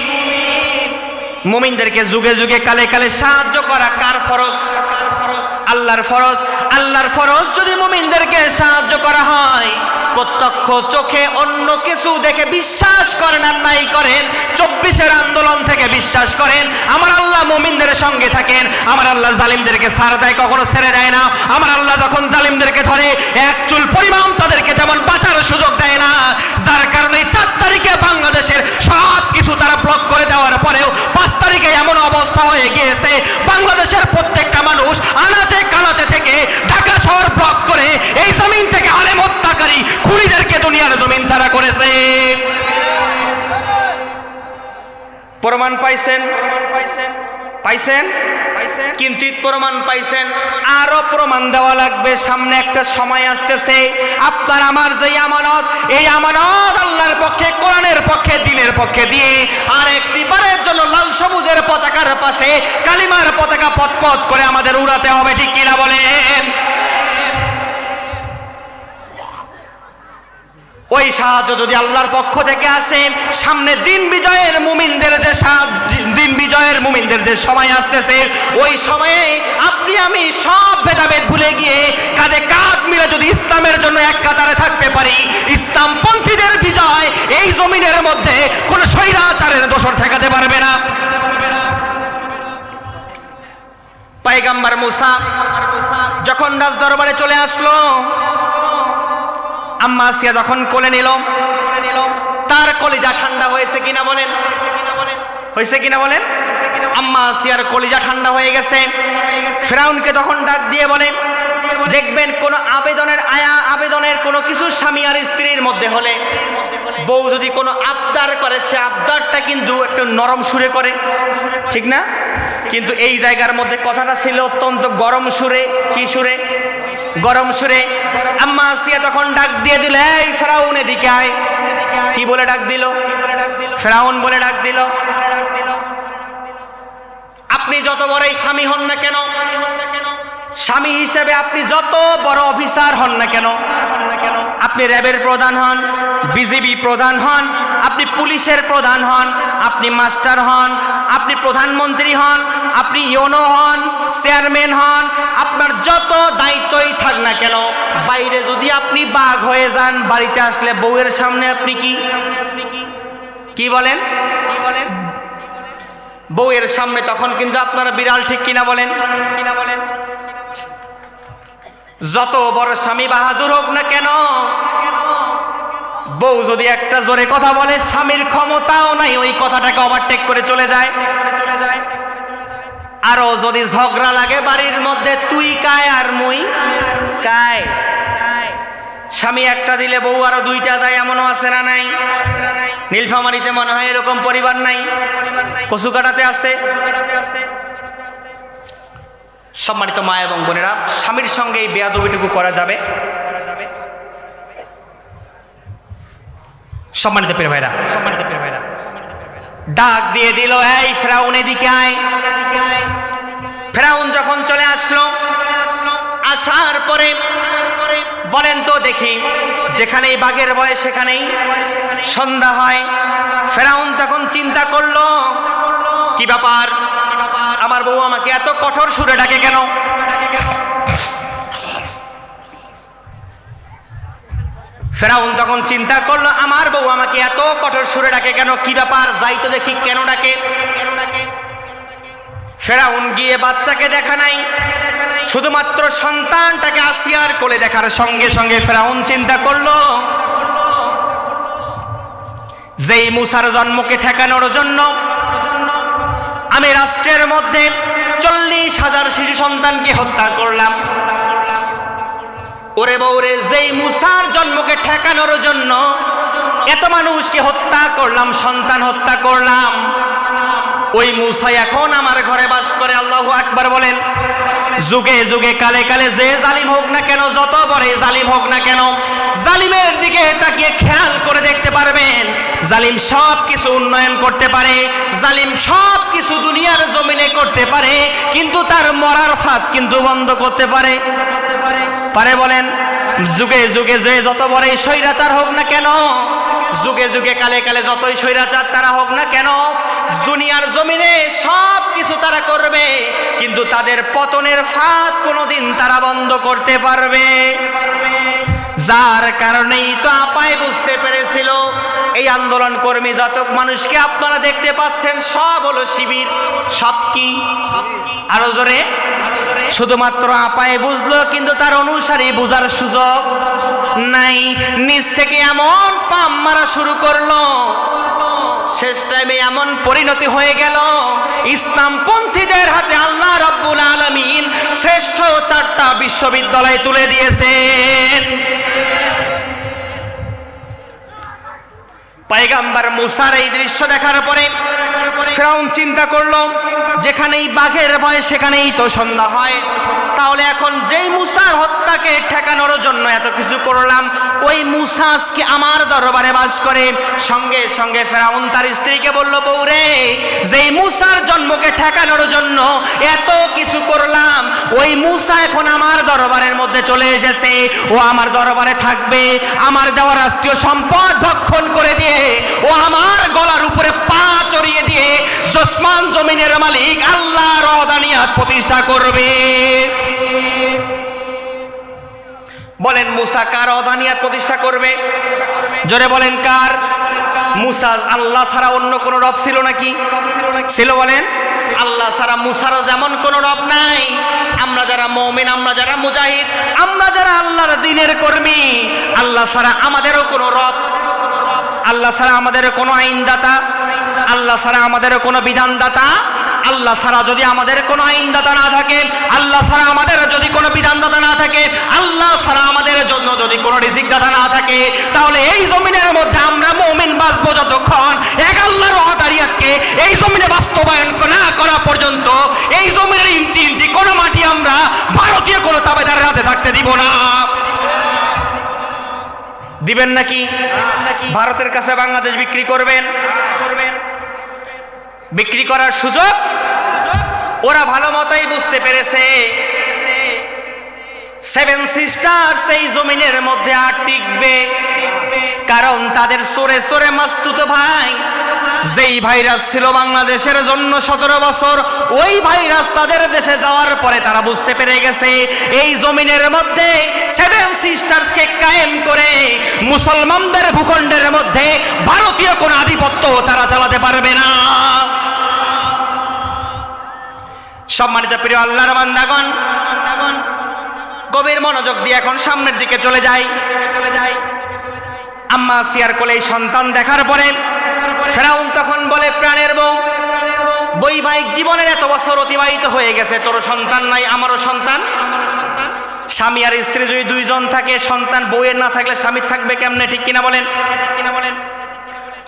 মুমিনদেরকে যুগে যুগে কালে কালে সাহায্য করা কার ফরজ? আল্লাহর ফরজ। আল্লাহর ফরজ যদি মুমিনদেরকে সাহায্য করা হয়, প্রত্যক্ষ চোখে অন্য কিছু দেখে বিশ্বাস করেন আর নাই করেন, 24-এর আন্দোলন থেকে বিশ্বাস করেন আমার আল্লাহ মুমিনদের সঙ্গে থাকেন। আমার আল্লাহ জালিমদেরকে ছাড় দেয়, কখনো ছেড়ে দেয় না। আমার আল্লাহ যখন জালিমদেরকে ধরে এক চুল পরিমাণ তাদেরকে তেমন বাঁচার সুযোগ দেয় না। যার কারণে 4 তারিখে বাংলাদেশের সব কিছু তারা ব্লক করে দেওয়ার পরেও 5 তারিখে এমন অবস্থা হয়ে গিয়েছে বাংলাদেশের প্রত্যেকটা মানুষ আনাচে কানাচে থেকে ঢাকা শহর ব্লক করে এই জমিন থেকে আলেম হত্যাকারী খুনিদেরকে দুনিয়ার জমিন ছাড়া করেছে। প্রমাণ পাইছেন? পাইছেন? কিঞ্চিত প্রমাণ পাইছেন, আরো প্রমাণ দেওয়া লাগবে। সামনে একটা সময় আসতেছে, আপনার আমার যে আমানত, এই আমানত আল্লাহর পক্ষে, কোরআনের পক্ষে, দ্বীনের পক্ষে দিয়ে আর একটি বারের জন্য লাল সবুজের পতাকার পাশে কালিমার পতাকা পথ করে আমাদের উড়াতে হবে। ঠিক কিনা বলেন? ওই সাহায্য যদি আল্লাহর পক্ষ থেকে আসে, সামনে দিন বিজয়ের মুমিনদের যে সময় আসতেছে, ওই সময়ে আপনি আমি সব ভেদাভেদ ভুলে গিয়ে কাঁধে কাঁধ মিলে যদি ইসলামের জন্য এক কাতারে থাকতে পারি, ইসলামপন্থীদের বিজয় এই জমিনের মধ্যে কোন স্বৈরাচারের দোসর ঠেকাতে পারবে না। পয়গম্বর মুসা যখন রাজ দরবারে চলে আসলো, আম্মা আসিয়া যখন কোলে নিল, তার কলিজা ঠান্ডা হয়েছে কিনা বলেন? হয়েছে কিনা বলেন? আম্মা আসিয়ার কলিজা ঠান্ডা হয়ে গেছে। ফিরাউনকে তখন ডাক দিয়ে বলে, দেখবেন কোন আবেদনের কোনো কিছু স্বামী আর স্ত্রীর মধ্যে হলে, বউ যদি কোনো আবদার করে, সে আবদারটা কিন্তু একটু নরম সুরে করে, ঠিক না? কিন্তু এই জায়গার মধ্যে কথাটা ছিল অত্যন্ত গরম সুরে। কি সুরে? গরম সুরে। আম্মা আসিয়া তখন ডাক দিয়ে দিল, এই ফিরাউন এদিকে আয়। কি বলে ডাক দিল? ফিরাউন বলে ডাক দিল, আপনি যত বড়ই স্বামী হন না কেন, স্বামী হিসেবে আপনি যত বড় অফিসার হন না কেন, আপনি র্যাবের প্রধান হন, বিজিবি প্রধান হন, আপনি পুলিশের প্রধান হন, আপনি মাস্টার হন, আপনি প্রধানমন্ত্রী হন, আপনি ইউনো হন, চেয়ারম্যান হন, আপনার যত দায়িত্বই থাক না কেন, বাইরে যদি আপনি বাঘ হয়ে যান, বাড়িতে আসলে বউয়ের সামনে আপনি কি বলেন? বউয়ের সামনে তখন কিন্তু আপনারা বিড়াল, ঠিক কিনা বলেন? যত বড় স্বামী বাহাদুর হোক না কেন, বউ যদি একটা জোরে কথা বলে, স্বামীর ক্ষমতাও নাই ওই কথাটাকে ওভারটেক করে চলে যায়। আরো যদি ঝগড়া লাগে বাড়ির মধ্যে, তুই কায় আর মুই কায়, স্বামী একটা দিলে বউ আরো দুইটা দেয়, এমনও আছে না নাই? নীলফামারীতে মনে হয় এরকম পরিবার নাই, কচুকাটাতে আছে। সম্মানিত মা এবং বোনেরা, স্বামীর সঙ্গে এই বেয়াদবিটুকু করা যাবে? সম্মানিত প্রিয় ভাইরা, ডাক দিয়ে দিল, এই ফেরাউন এদিকে আয়। ফেরাউন যখন চলে আসলো, আসার পরে বলেন তো দেখি, যেখানেই বাঘের ভয় সেখানেই সন্ধ্যা হয়। ফেরাউন তখন চিন্তা করলো, কি ব্যাপার, আমার বউ আমাকে এত কঠোর সুরে ডাকে কেন? ফেরাউন তখন চিন্তা করলো, আমার বউ আমাকে এত কঠোর সুরে ডাকে কেন, কি ব্যাপার, যাই তো দেখি কেন ডাকে। ফেরাউন গিয়ে বাচ্চাকে দেখা নাই, শুধুমাত্র সন্তানটাকে আসিয়ার কোলে দেখার সঙ্গে সঙ্গে ফেরাউন চিন্তা করলো, যেই মুসার জন্মকে ঠেকানোর জন্য আমি রাষ্ট্রের মধ্যে 40,000 শিশু সন্তানকে হত্যা করলাম, ওরে বউরে, যেই মুসার জন্মকে ঠেকানোর জন্য এত মানুষকে হত্যা করলাম, সন্তান হত্যা করলাম, ওই মুসা এখন আমার ঘরে বাস করে। আল্লাহু আকবার বলেন। যুগে যুগে কালে কালে যে জালিম হোক না কেন, যত বড় জালিম হোক না কেন, জালিমের দিকে তাকিয়ে খেয়াল করে দেখতে পারবেন, জালিম সব কিছু উন্নয়ন করতে পারে, জালিম সব কিছু দুনিয়ার জমিনে করতে পারে, কিন্তু তার মরার ফাঁদ কিন্তু বন্ধ করতে পারে বলেন? যুগে যুগে যে যত বড় স্বৈরাচার হোক না কেন, যুগে যুগে কালে কালে যতই স্বৈরাচার তারা হোক না কেন, দুনিয়ার জমিনে সব কিছু তারা করবে, কিন্তু তাদের পতনের ফাঁদ কোনোদিন তারা বন্ধ করতে পারবে। যার কারণেই তো আপায় বুঝতে পেরেছিল, এই আন্দোলন কর্মী যত মানুষকে আপনারা দেখতে পাচ্ছেন সব হলো শিবির। সব কি? আরো জোরে। শুধুমাত্র আপায় বুঝলো, কিন্তু তার অনুসারী বোঝার সুযোগ নাই। নিজ থেকে এমন পাম মারা শুরু করলো, শেষ টাইমে এমন পরিণতি হয়ে গেল, ইসলামপন্থীদের হাতে আল্লাহ রাব্বুল আলামিন শ্রেষ্ঠ 4টা বিশ্ববিদ্যালয় তুলে দিয়েছেন। পয়গম্বর মুসার এই দৃশ্য দেখার পরে ফিরআউন চিন্তা করলো, যেখানেই বাঘের ভয় সেখানেই তো সন্ধ্যা হয়, তাহলে এখন যেই মুসার হত্যাকে ঠেকানোর জন্য এত কিছু করলাম, ওই মুসা আজকে আমার দরবারে বাস করে। সঙ্গে সঙ্গে ফিরআউন তার স্ত্রীকে বলল, বউরে, যেই মুসার জন্মকে ঠেকানোর জন্য এত কিছু করলাম, ওই মুসা এখন আমার দরবারের মধ্যে চলে এসেছে, ও আমার দরবারে থাকবে, আমার দেওয়া রাষ্ট্রীয় সম্পদ ভক্ষণ করে দিয়ে, ও আমার গলার উপরে পা চড়িয়ে দিয়ে জসমান জমিনের মালিক আল্লাহর ওয়াহদানিয়াত প্রতিষ্ঠা করবে। বলেন, মুসা কার ওয়াহদানিয়াত প্রতিষ্ঠা করবে? জোরে বলেন, কার? মুসা আল্লাহ ছাড়া অন্য কোন রব ছিল নাকি? ছিল। বলেন, আল্লাহ ছাড়া মুসারও যেমন কোন রব নাই। আমরা যারা মুমিন, আমরা যারা মুজাহিদ, আমরা যারা আল্লাহর দ্বীনের কর্মী, আল্লাহ ছাড়া আমাদেরও কোনো রব, আল্লাহ ছাড়া আমাদের কোনো আইনদাতা, আল্লাহ ছাড়া আমাদের কোনো বিধানদাতা, আল্লাহ ছাড়া যদি আমাদের কোনো আইনদাতা না থাকে, আল্লাহ ছাড়া আমাদের যদি কোনো বিধানদাতা না থাকে, আল্লাহ ছাড়া আমাদের জন্য যদি কোনো রিজিকদাতা না থাকে, তাহলে এই জমিনের মধ্যে আমরা মুমিন বাঁচবো যতক্ষণ এক আল্লাহর ওয়াহদানিয়াতকে এই জমিনে বাস্তবায়ন না করা পর্যন্ত, এই জমিনের ইঞ্চি ইঞ্চি কোনো মাটি আমরা ভারতীয় কোনো তাবেদারের হাতে থাকতে দিব না। দিবেন নাকি? ভারতের কাছে বাংলাদেশ বিক্রি করবেন? বিক্রি করার সুযোগ ওরা ভালো মতোই বুঝতে পেরেছে। সেভেন সিস্টার্স এই জমিনের মধ্যে আর টিকবে, কারণ তাদের সরে সরে মাস্তুতো ভাই যেই ভাইরাস ছিল বাংলাদেশের জন্য 17 বছর, ওই ভাইরাস তাদের দেশে যাওয়ার পরে তারা বুঝতে পেরে গেছে এই জমিনের মধ্যে সেভেন সিস্টার্সকে কায়েম করে মুসলমানদের ভূখণ্ডের মধ্যে ভারতীয় কোন আধিপত্য তারা চালাতে পারবে না। সম্মানিত প্রিয় আল্লাহর বান্দাগণ, গভীর মনোযোগ দিয়ে এখন সামনের দিকে চলে যাই। আম্মা আসিয়ার কোলে এই সন্তান দেখার পরে ফেরাউন তখন বলে, প্রাণের বউ, বৈবাহিক জীবনের এত বছর অতিবাহিত হয়ে গেছে, তোর সন্তান নাই, আমারও সন্তান। স্বামী আর স্ত্রী যদি দুইজন থাকে, সন্তান বউয়ের না থাকলে স্বামীর থাকবে কেমনে? ঠিক কিনা বলেন?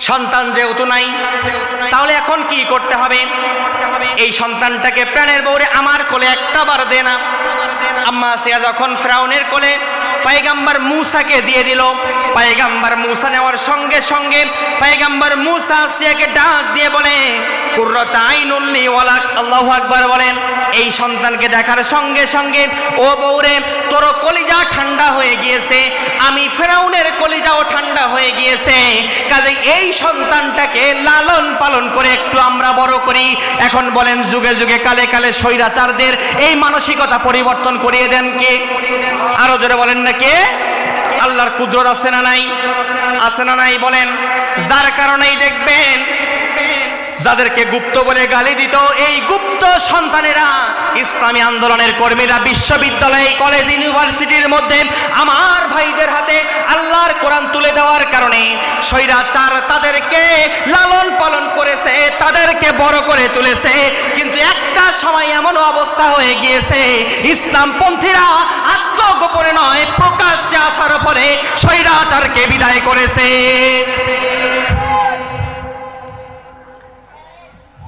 সন্তান যেহেতু নাই, তাহলে এখন কি করতে হবে? এই সন্তানটাকে প্রাণের বউরে আমার কোলে একটা বার দে না। আম্মা আসিয়া যখন ফেরাউনের কোলে পয়গম্বর মূসাকে দিয়ে দিল, পয়গম্বর মূসা নেওয়ার সঙ্গে সঙ্গে পয়গম্বর মূসা আসিয়াকে ডাক দিয়ে বলে, কুররাত আইনুল লি ওয়ালাক। আল্লাহু আকবার বলেন। এই সন্তানকে দেখার সঙ্গে সঙ্গে, ও বউরে, তোর কলিজা ঠান্ডা হয়ে গিয়েছে, আমি ফেরাউনের কলিজাও ঠান্ডা হয়ে গিয়েছে, কাজে এই সন্তানটাকে লালন পালন করে একটু আমরা বড় করি। এখন বলেন, যুগে যুগে কালে কালে স্বৈরাচারদের এই মানসিকতা পরিবর্তন করিয়ে দেন কে? আরো জোরে বলেন না কে? আল্লাহর কুদরত আছে না নাই? আছে না নাই? বলেন। যার কারণেই দেখবেন যাদেরকে গুপ্ত বলে গালি দিত, এই গুপ্ত সন্তানেরা, ইসলামী আন্দোলনের কর্মীরা বিশ্ববিদ্যালয়, কলেজ, ইউনিভার্সিটির মধ্যে আমার ভাইদের হাতে আল্লাহর কোরআন তুলে দেওয়ার কারণে স্বৈরাচার তাদেরকে লালন পালন করেছে, তাদেরকে বড় করে তুলেছে। কিন্তু একটা সময় এমন অবস্থা হয়ে গিয়েছে, ইসলামপন্থীরা আত্মগোপনে নয়, প্রকাশ্যে আসার ফলে স্বৈরাচারকে বিদায় করেছে।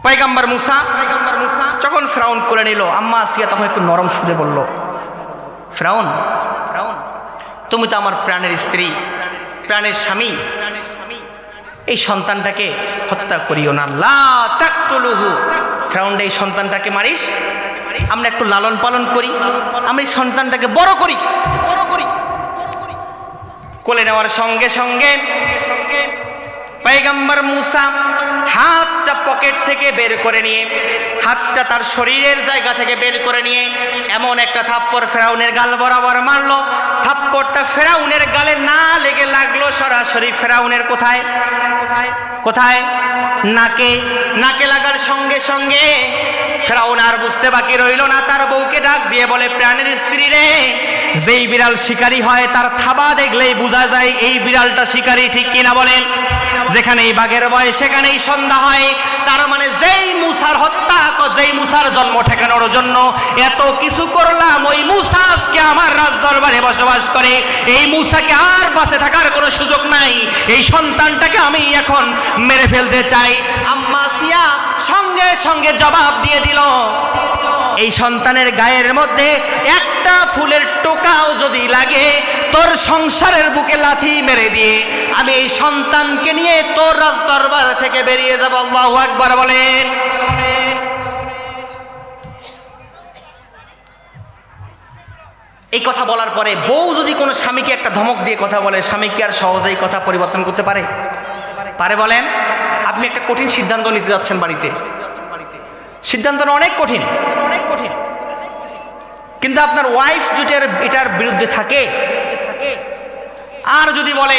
পয়গম্বর মূসা যখন ফেরাউন কোলে নিল, আম্মা আসিয়া তখন একটু নরম সুরে বলল, ফেরাউন, তুমি তো আমার প্রাণের স্ত্রী, প্রাণের স্বামী, এই সন্তানটাকে হত্যা করিও না। লা তাকতুলুহু। ফেরাউন, এই সন্তানটাকে মারিস, আমরা একটু লালন পালন করি, আমরা এই সন্তানটাকে বড় করি। কোলে নেওয়ার সঙ্গে সঙ্গে পয়গম্বর মূসা হাতটা পকেট থেকে বের করে নিয়ে, হাতটা তার শরীরের জায়গা থেকে বের করে নিয়ে এমন একটা থাপ্পড় ফেরাউনের গাল বরাবর মারলো। থাপ্পড়টা ফেরাউনের গালে না লেগে লাগলো সরাসরি ফেরাউনের কোথায়? কোথায়? নাকে। নাকে লাগার সঙ্গে সঙ্গে ফেরাউন আর বুঝতে বাকি রইল না, তার বউকে ডাক দিয়ে বলে, প্রাণের স্ত্রী রে, যেই বিড়াল শিকারী হয় তার থাবা দেখলেই বোঝা যায় এই বিড়ালটা শিকারী, ঠিক কিনা বলেন? যেখানেই বাঘের ভয় সেখানেই সন্ধ্যা হয়। তার মানে যেই মূসার হত্যা, যেই মূসার জন্ম ঠেকানোর জন্য এত কিছু করলাম, ওই মূসা আজকে আমার রাজ দরবারে বসবাস করে। এই মূসাকে আর বাঁচে থাকার কোনো সুযোগ নাই, এই সন্তানটাকে আমি এখন মেরে ফেলতে চাই। আম্মা আসিয়া সঙ্গে সঙ্গে জবাব দিয়ে দিল, এই সন্তানের গায়ের মধ্যে একটা ফুলের টোকাও যদি লাগে, তোর সংসারের বুকে লাথি মেরে দিয়ে আমি এই সন্তানকে নিয়ে তোর রাজ দরবার থেকে বেরিয়ে যাব। আল্লাহু আকবার বলেন। এই কথা বলার পরে বউ যদি কোনো স্বামীকে একটা ধমক দিয়ে কথা বলে, স্বামীকে আর সহজেই কথা পরিবর্তন করতে পারে? পারে? বলেন। আপনি একটা কঠিন সিদ্ধান্ত নিতে যাচ্ছেন বাড়িতে, সিদ্ধান্তটা অনেক কঠিন, কিন্তু আপনার ওয়াইফ যদি এটার বিরুদ্ধে থাকে আর যদি বলে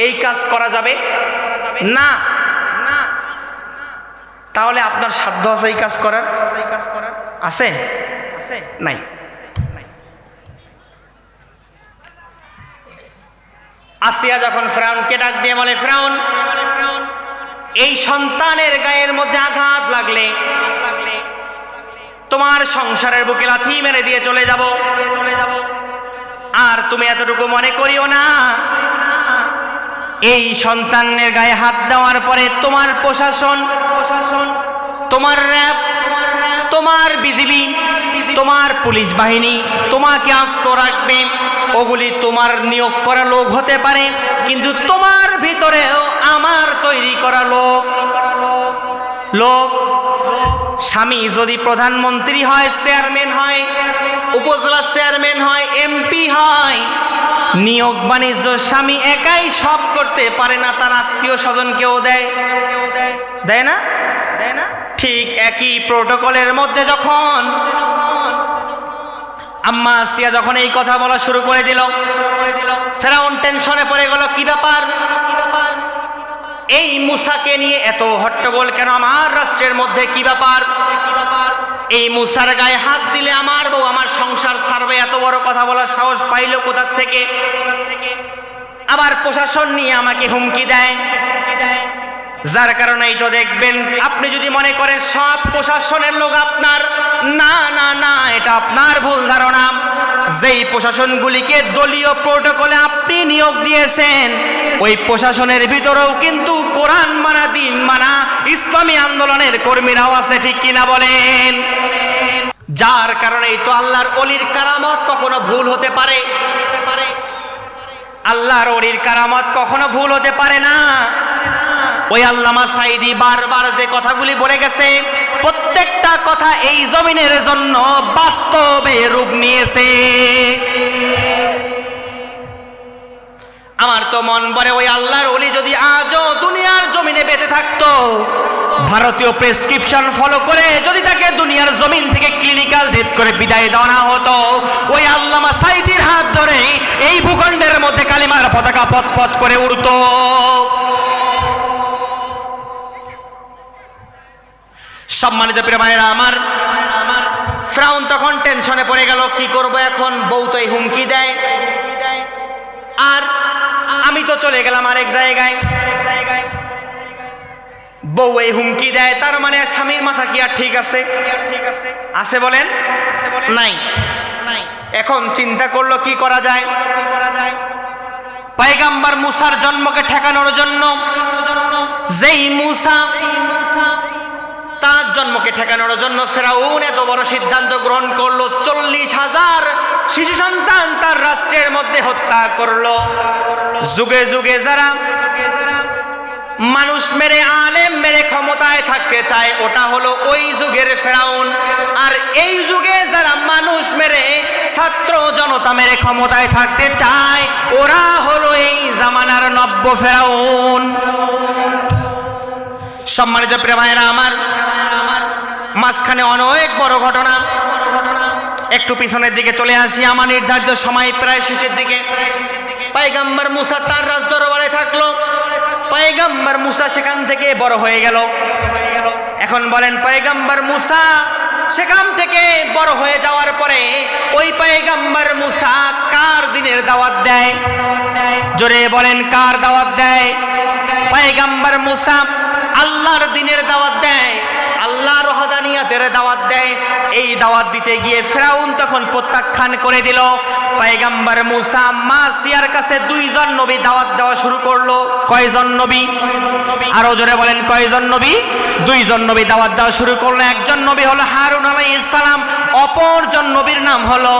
এই কাজ করা যাবে না, তাহলে আপনার সাধ্য আছে এই কাজ করার? আছে? নাই। আসিয়া যখন ফেরাউনকে ডাক দিয়ে বলে, ফেরাউন, এই সন্তানের গায়ের মধ্যে আঘাত লাগলে তোমার সংসারের বুকে লাথি মেরে দিয়ে চলে যাব। আর তুমি এতটুকু মনে করিও না, এই সন্তানের গায়ে হাত দেওয়ার পরে তোমার প্রশাসন, তোমার র্যাব, তোমার বিজিবি, তোমার পুলিশ বাহিনী তোমাকে আস্ত রাখবে। ওগুলি তোমার নিয়োগ করা লোক হতে পারে, কিন্তু তোমার ভিতরেও আমার তৈরি করা লোক। স্বামী যদি প্রধানমন্ত্রী হয়, চেয়ারম্যান হয়, উপজেলা চেয়ারম্যান হয়, এমপি হয়, নিয়োগ বাণিজ্য স্বামী একাই সব করতে পারে না, তার আত্মীয় স্বজনকেও দেয়, দেয় না? ঠিক একই প্রোটোকলের মধ্যে যখন আম্মা আসিয়া যখন এই কথা বলা শুরু করে দিল, ফেরাউন টেনশনে পড়ে গেল, কি ব্যাপার, এই মুসাকে নিয়ে এত হট্টগোল কেন, আমার রাষ্ট্রের মধ্যে কি ব্যাপার, এই মুসার গায়ে হাত দিলে আমার বউ আমার সংসার ছাড়বে, এত বড় কথা বলার সাহস পাইল কোথা থেকে? আবার প্রশাসন নিয়ে আমাকে হুমকি দেয়, যার কারণেই তো দেখবেন, আপনি যদি মনে করেন সব প্রশাসনের লোক আপনার, না না না, এটা আপনার ভুল ধারণা। যেই প্রশাসনগুলিকে দলীয় প্রোটোকলে আপনি নিয়োগ দিয়েছেন, ওই প্রশাসনের ভিতরেও কিন্তু কোরআন মানা, দিন মানা ইসলামী আন্দোলনের কর্মীরাও আছে, ঠিক কিনা বলেন? যার কারণেই তো আল্লাহর ওলির কারামত কখনো ভুল হতে পারে, আল্লাহর ওলির কারামত কখনো ভুল হতে পারে না। ওই আল্লামা সাঈদী বারবার যে কথাগুলি বলে গেছে, প্রত্যেকটা কথা এই জমিনের জন্য বাস্তবে রূপ নিয়েছে। আমার তো মন বলে, ওই আল্লাহর ওলি যদি আজও দুনিয়ার জমিনে বেঁচে থাকতো, ভারতীয় প্রেসক্রিপশন ফলো করে যদি তাকে দুনিয়ার জমিন থেকে ক্লিনিক্যাল ডেথ করে বিদায় দেওয়া না হতো, ওই আল্লামা সাঈদীর হাত ধরে এই ভূখণ্ডের মধ্যে কালিমার পতাকা পথ পথ করে উড়তো। সম্মানিত প্রিয় ভাইরা আমার, ফেরাউন তখন টেনশনে পড়ে গেল, কি করব এখন, বউ তো এই হুমকি দেয়, আর আমি তো চলে গেলাম আরেক জায়গায়, বউ এই হুমকি দেয়, তার মানে স্বামীর মাথা কি আর ঠিক আছে? আছে বলেন? নাই। এখন চিন্তা করলো কি করা যায়। পয়গম্বর মুসার জন্মকে ঠেকানোর জন্য, যেই মুসা, তার জন্মকে ঠেকানোর জন্য ফেরাউন এত বড় সিদ্ধান্ত গ্রহণ করলো, 40,000 শিশু সন্তান তার রাষ্ট্রের মধ্যে হত্যা করলো। যুগে যুগে যারা মানুষ মেরে, আলেম মেরে ক্ষমতায় থাকতে চায়, ওটা হলো ওই যুগের ফেরাউন। আর এই যুগে যারা মানুষ মেরে, ছাত্র জনতা মেরে ক্ষমতায় থাকতে চায়, ওরা হলো এই জামানার নব্য ফেরাউন। সম্মানিত প্রিয় ভাইরা আমার, মাঝখানে অনেক বড় ঘটনা, একটু পিছনের দিকে চলে আসি। আমার নির্ধারিত সময় প্রায় শেষের দিকে। পয়গম্বর মুসা তার রাজদরবারে থাকলো, পয়গম্বর মুসা সেখান থেকে বড় হয়ে গেল। এখন বলেন, পয়গম্বর মুসা সেখান থেকে বড় হয়ে যাওয়ার পরে ওই পয়গম্বর মুসা কার দিনের দাওয়াত দেয়? জোরে বলেন, কার দাওয়াত দেয়? পয়গম্বর মুসা আল্লাহর দিনের দাওয়াত দেয়, আল্লাহর ওয়াহদানিয়াতের দাওয়াত দেয়। এই দাওয়াত দিতে গিয়ে ফেরাউন তখন প্রত্যাখ্যান করে দিল। পয়গম্বর মুসা মাসিয়ার কাছে 2 জন নবী দাওয়াত দেওয়া শুরু করলো। কয়জন নবী? আরো জোরে বলেন, কয়জন নবী? 2 জন নবী দাওয়াত দেওয়া শুরু করলো। একজন নবী হলো হারুন আলাইহিস সালাম, অপরজন নবীর নাম হলো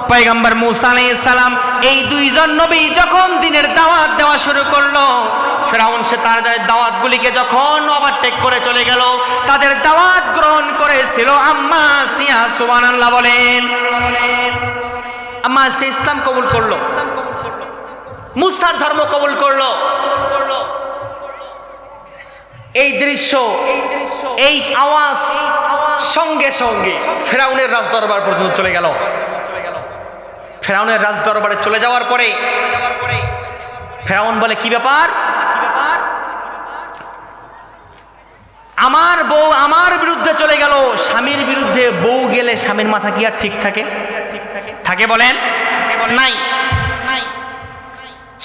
পয়গম্বর মুসা আলাইহিস সালাম। এই 2 জন নবী যখন দিনের দাওয়াত দেওয়া শুরু করলো, ফেরাউন সে তার দাওয়াতগুলিকে যখন ওভারটেক করে চলে গেল, তাদের দাওয়াত গ্রহণ করেছিল আম্মা আসিয়া। সুবহানাল্লাহ বলেন। আম্মা আসিয়া ইসলাম কবুল করলো, মুসার ধর্ম কবুল করলো। এই দৃশ্য, এই আওয়াজ সঙ্গে সঙ্গে ফেরাউনের রাজদরবার পর্যন্ত চলে গেল। ফেরাউনের রাজদরবারে চলে যাওয়ার পরে ফেরাউন বলে, কি ব্যাপার? আমার বউ আমার বিরুদ্ধে চলে গেল। স্বামীর বিরুদ্ধে বউ গেলে স্বামীর মাথা কি আর ঠিক থাকে? থাকে বলেন? নাই।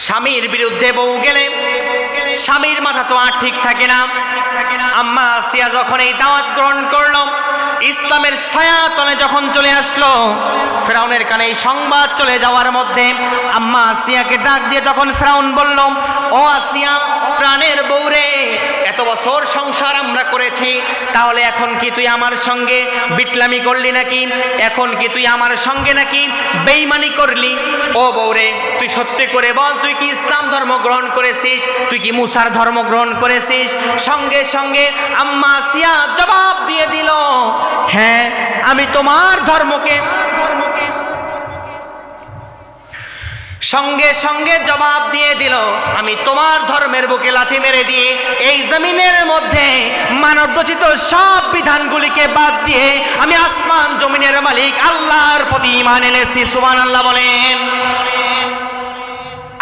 স্বামীর বিরুদ্ধে বউ গেলে স্বামীর মাথা তো আর ঠিক থাকে না। আম্মা আসিয়া যখন এই দাওয়াত গ্রহণ করলো, ইসলামের ছায়াতলে যখন চলে আসলো, ফেরাউনের কানে এই সংবাদ চলে যাওয়ার মধ্যে আম্মা আসিয়াকে ডাক দিয়ে তখন ফেরাউন বলল, ও আসিয়া, প্রাণের বউরে, এত বছর সংসার আমরা করে করেছি, তাহলে এখন কি তুই আমার সঙ্গে বিটলামি করলি নাকি? এখন কি তুই আমার সঙ্গে নাকি বেঈমানি করলি? ও বউরে, তুই সত্যি করে বল, তুই কি ইসলাম ধর্ম গ্রহণ করেছিস? তুই কি মুসার ধর্ম গ্রহণ করেছিস? সঙ্গে সঙ্গে আম্মা আসিয়া জবাব দিয়ে দিল, হ্যাঁ, আমি তোমার ধর্মকে সঙ্গে সঙ্গে জবাব দিয়ে দিল, আমি তোমার ধর্মের বুকে লাথি মেরে দিয়ে এই জমিনের মধ্যে মানব রচিত সব বিধানগুলিকে বাদ দিয়ে আমি আসমান জমিনের মালিক আল্লাহর প্রতি ঈমান এনেছি। সুবহানাল্লাহ বলেন।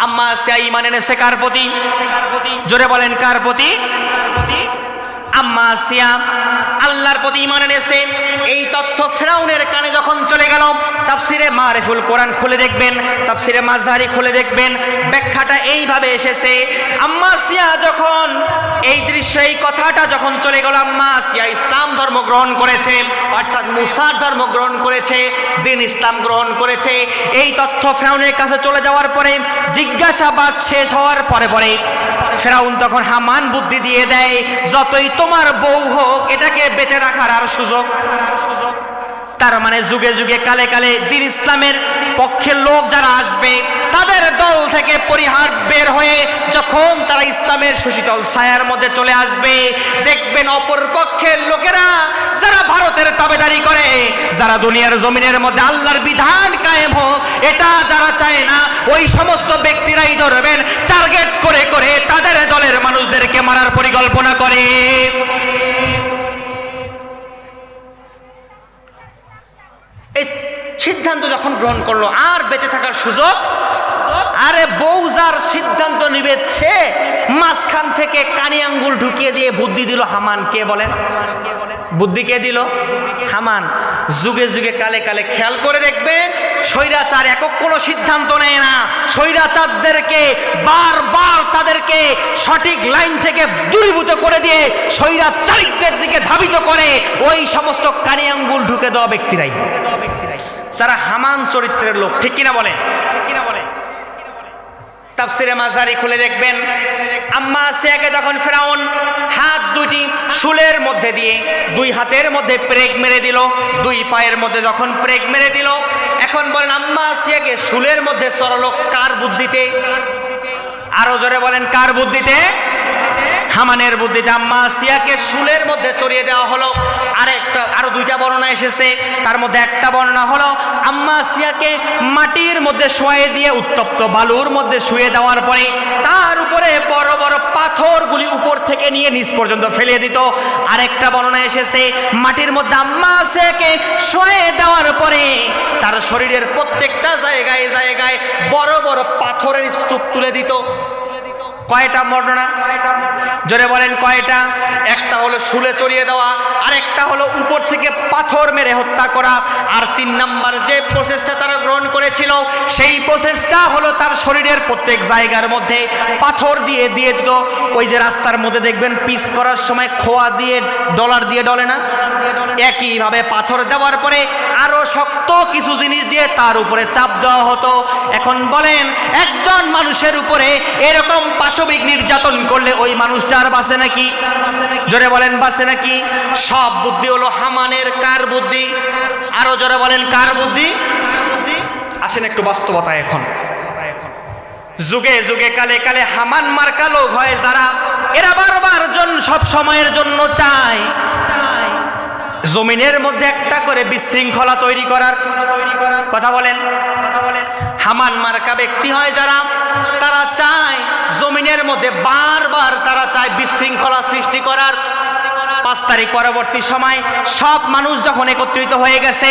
আম্মা আসিয়া ঈমান এনেছে কার প্রতি? জোরে বলেন, কার প্রতি? আম্মা আসিয়া আল্লাহর প্রতি ঈমান এনেছে। এই তথ্য ফিরাউনের কানে যখন চলে গেল, তাফসিরে মারিফুল কোরআন খুলে দেখবেন, তাফসিরে মাযহারি খুলে দেখবেন, ব্যাখ্যাটা এইভাবে এসেছে। আম্মা আসিয়া যখন এই দৃশ্য, এই কথাটা যখন চলে গেল, আম্মা আসিয়া ইসলাম ধর্ম গ্রহণ করেছে, অর্থাৎ মুসার ধর্ম গ্রহণ করেছে, দিন ইসলাম গ্রহণ করেছে। এই তথ্য ফিরাউনের কাছে চলে যাওয়ার পরে, জিজ্ঞাসাবাদ শেষ হওয়ার পরে পরে ফিরাউন তখন হামান বুদ্ধি দিয়ে দেয়, যতই তোমার বউ হোক, এটাকে বেঁচে রাখার আর সুযোগ। তার মানে যুগে যুগে কালে কালে দিন ইসলামের পক্ষের লোক যারা আসবে, তাদের দল থেকে পরিহার বের হয়ে যখন তারা ইসলামের সুশীতল ছায়ার মধ্যে চলে আসবে, দেখবেন অপর পক্ষের লোকেরা যারা ভারতের তাবেদারি করে, যারা দুনিয়ার জমিনের মধ্যে আল্লাহর বিধান কায়েম হোক এটা যারা চায় না, ওই সমস্ত ব্যক্তিরাই ধরবেন টার্গেট করে করে তাদের দলের মানুষদেরকে মারার পরিকল্পনা করে। এই সিদ্ধান্ত যখন গ্রহণ করলো, আর বেঁচে থাকার সুযোগ, আরে বউ যার সিদ্ধান্ত নিবেছে, মাঝখান থেকে কানে আঙ্গুল ঢুকিয়ে দিয়ে বুদ্ধি দিল হামান। কে বলেন? বুদ্ধি কে দিল? হামান। যুগে যুগে কালে কালে খেয়াল করে দেখবেন, স্বৈরাচার একক কোনো সিদ্ধান্ত নেয় না। স্বৈরাচারদেরকে বারবার তাদেরকে সঠিক লাইন থেকে দূরীভূত করে দিয়ে স্বৈরাচারিকদের দিকে ধাবিত করে ওই সমস্ত কানে আঙ্গুল ঢুকে দেওয়া ব্যক্তিরাই, যারা হামান চরিত্রের লোক। ঠিক কিনা বলেন? তাফসিরে মাযহারি খুলে দেখবেন, আম্মা আসিয়াকে তখন ফিরাউন হাত দুটি শুলের মধ্যে দিয়ে, দুই হাতের মধ্যে প্রেগ মেরে দিল, দুই পায়ের মধ্যে যখন প্রেগ মেরে দিল, এখন বলেন আম্মা আসিয়াকে শুলের মধ্যে চড়ালো কার বুদ্ধিতে? আরো জোরে বলেন, কার বুদ্ধিতে? হামানের বুদ্ধিতে আম্মা আসিয়াকে শুলের মধ্যে চড়িয়ে দেওয়া হলো। আরো দুইটা বর্ণনা এসেছে, তার মধ্যে একটা বর্ণনা হলো আম্মা আসিয়াকে মাটির মধ্যে শুয়ে দিয়ে উত্তপ্ত বালুর মধ্যে শুয়ে দেওয়ার পরে তার উপরে বড় বড় পাথরগুলি উপর থেকে নিয়ে নিচ পর্যন্ত ফেলিয়ে দিত। আরেকটা বর্ণনা এসেছে, মাটির মধ্যে আম্মা আসিয়াকে শুয়ে দেওয়ার পরে তার শরীরের প্রত্যেকটা জায়গায় জায়গায় বড় বড় পাথরের স্তূপ তুলে দিত। কয়টা বর্ণনা? জোরে বলেন, কয়টা? একটা হলো শুলে চড়িয়ে দেওয়া, আরেকটা হলো উপর থেকে পাথর মেরে হত্যা করা, আর 3 নাম্বার যে প্রসেসটা তারা গ্রহণ করেছিল সেই প্রসেসটা হলো তার শরীরের প্রত্যেক জায়গার মধ্যে পাথর দিয়ে দিয়ে দিত। ওই যে রাস্তার মধ্যে দেখবেন পিচ করার সময় খোয়া দিয়ে ডলার দিয়ে ডলে না, একইভাবে পাথর দেওয়ার পরে আরো শক্ত কিছু জিনিস দিয়ে তার উপরে চাপ দেওয়া হতো। এখন বলেন, একজন মানুষের উপরে এরকম পাশবিক নির্যাতন করলে ওই মানুষটার বাঁচে নাকি? জোরে বলেন, বাঁচে নাকি? সব বুদ্ধি হলো হামানের। কার বুদ্ধি? আরো জোরে বলেন, কার বুদ্ধি? আসেন একটু বাস্তবতায়। এখন যুগে যুগে কালে কালে হামান মার্কা লোক হয় যারা, এরা বারবার সব সময়ের জন্য চায় জমিনের মধ্যে একটা করে বিশৃঙ্খলা তৈরি করার। কথা বলেন। হামান মার্কা ব্যক্তি হয় যারা, তারা চায় জমিনের মধ্যে বারবার তারা চায় বিশৃঙ্খলা সৃষ্টি করার। 5 তারিখ পরবর্তী সময় সব মানুষ যখন একত্রিত হয়ে গেছে,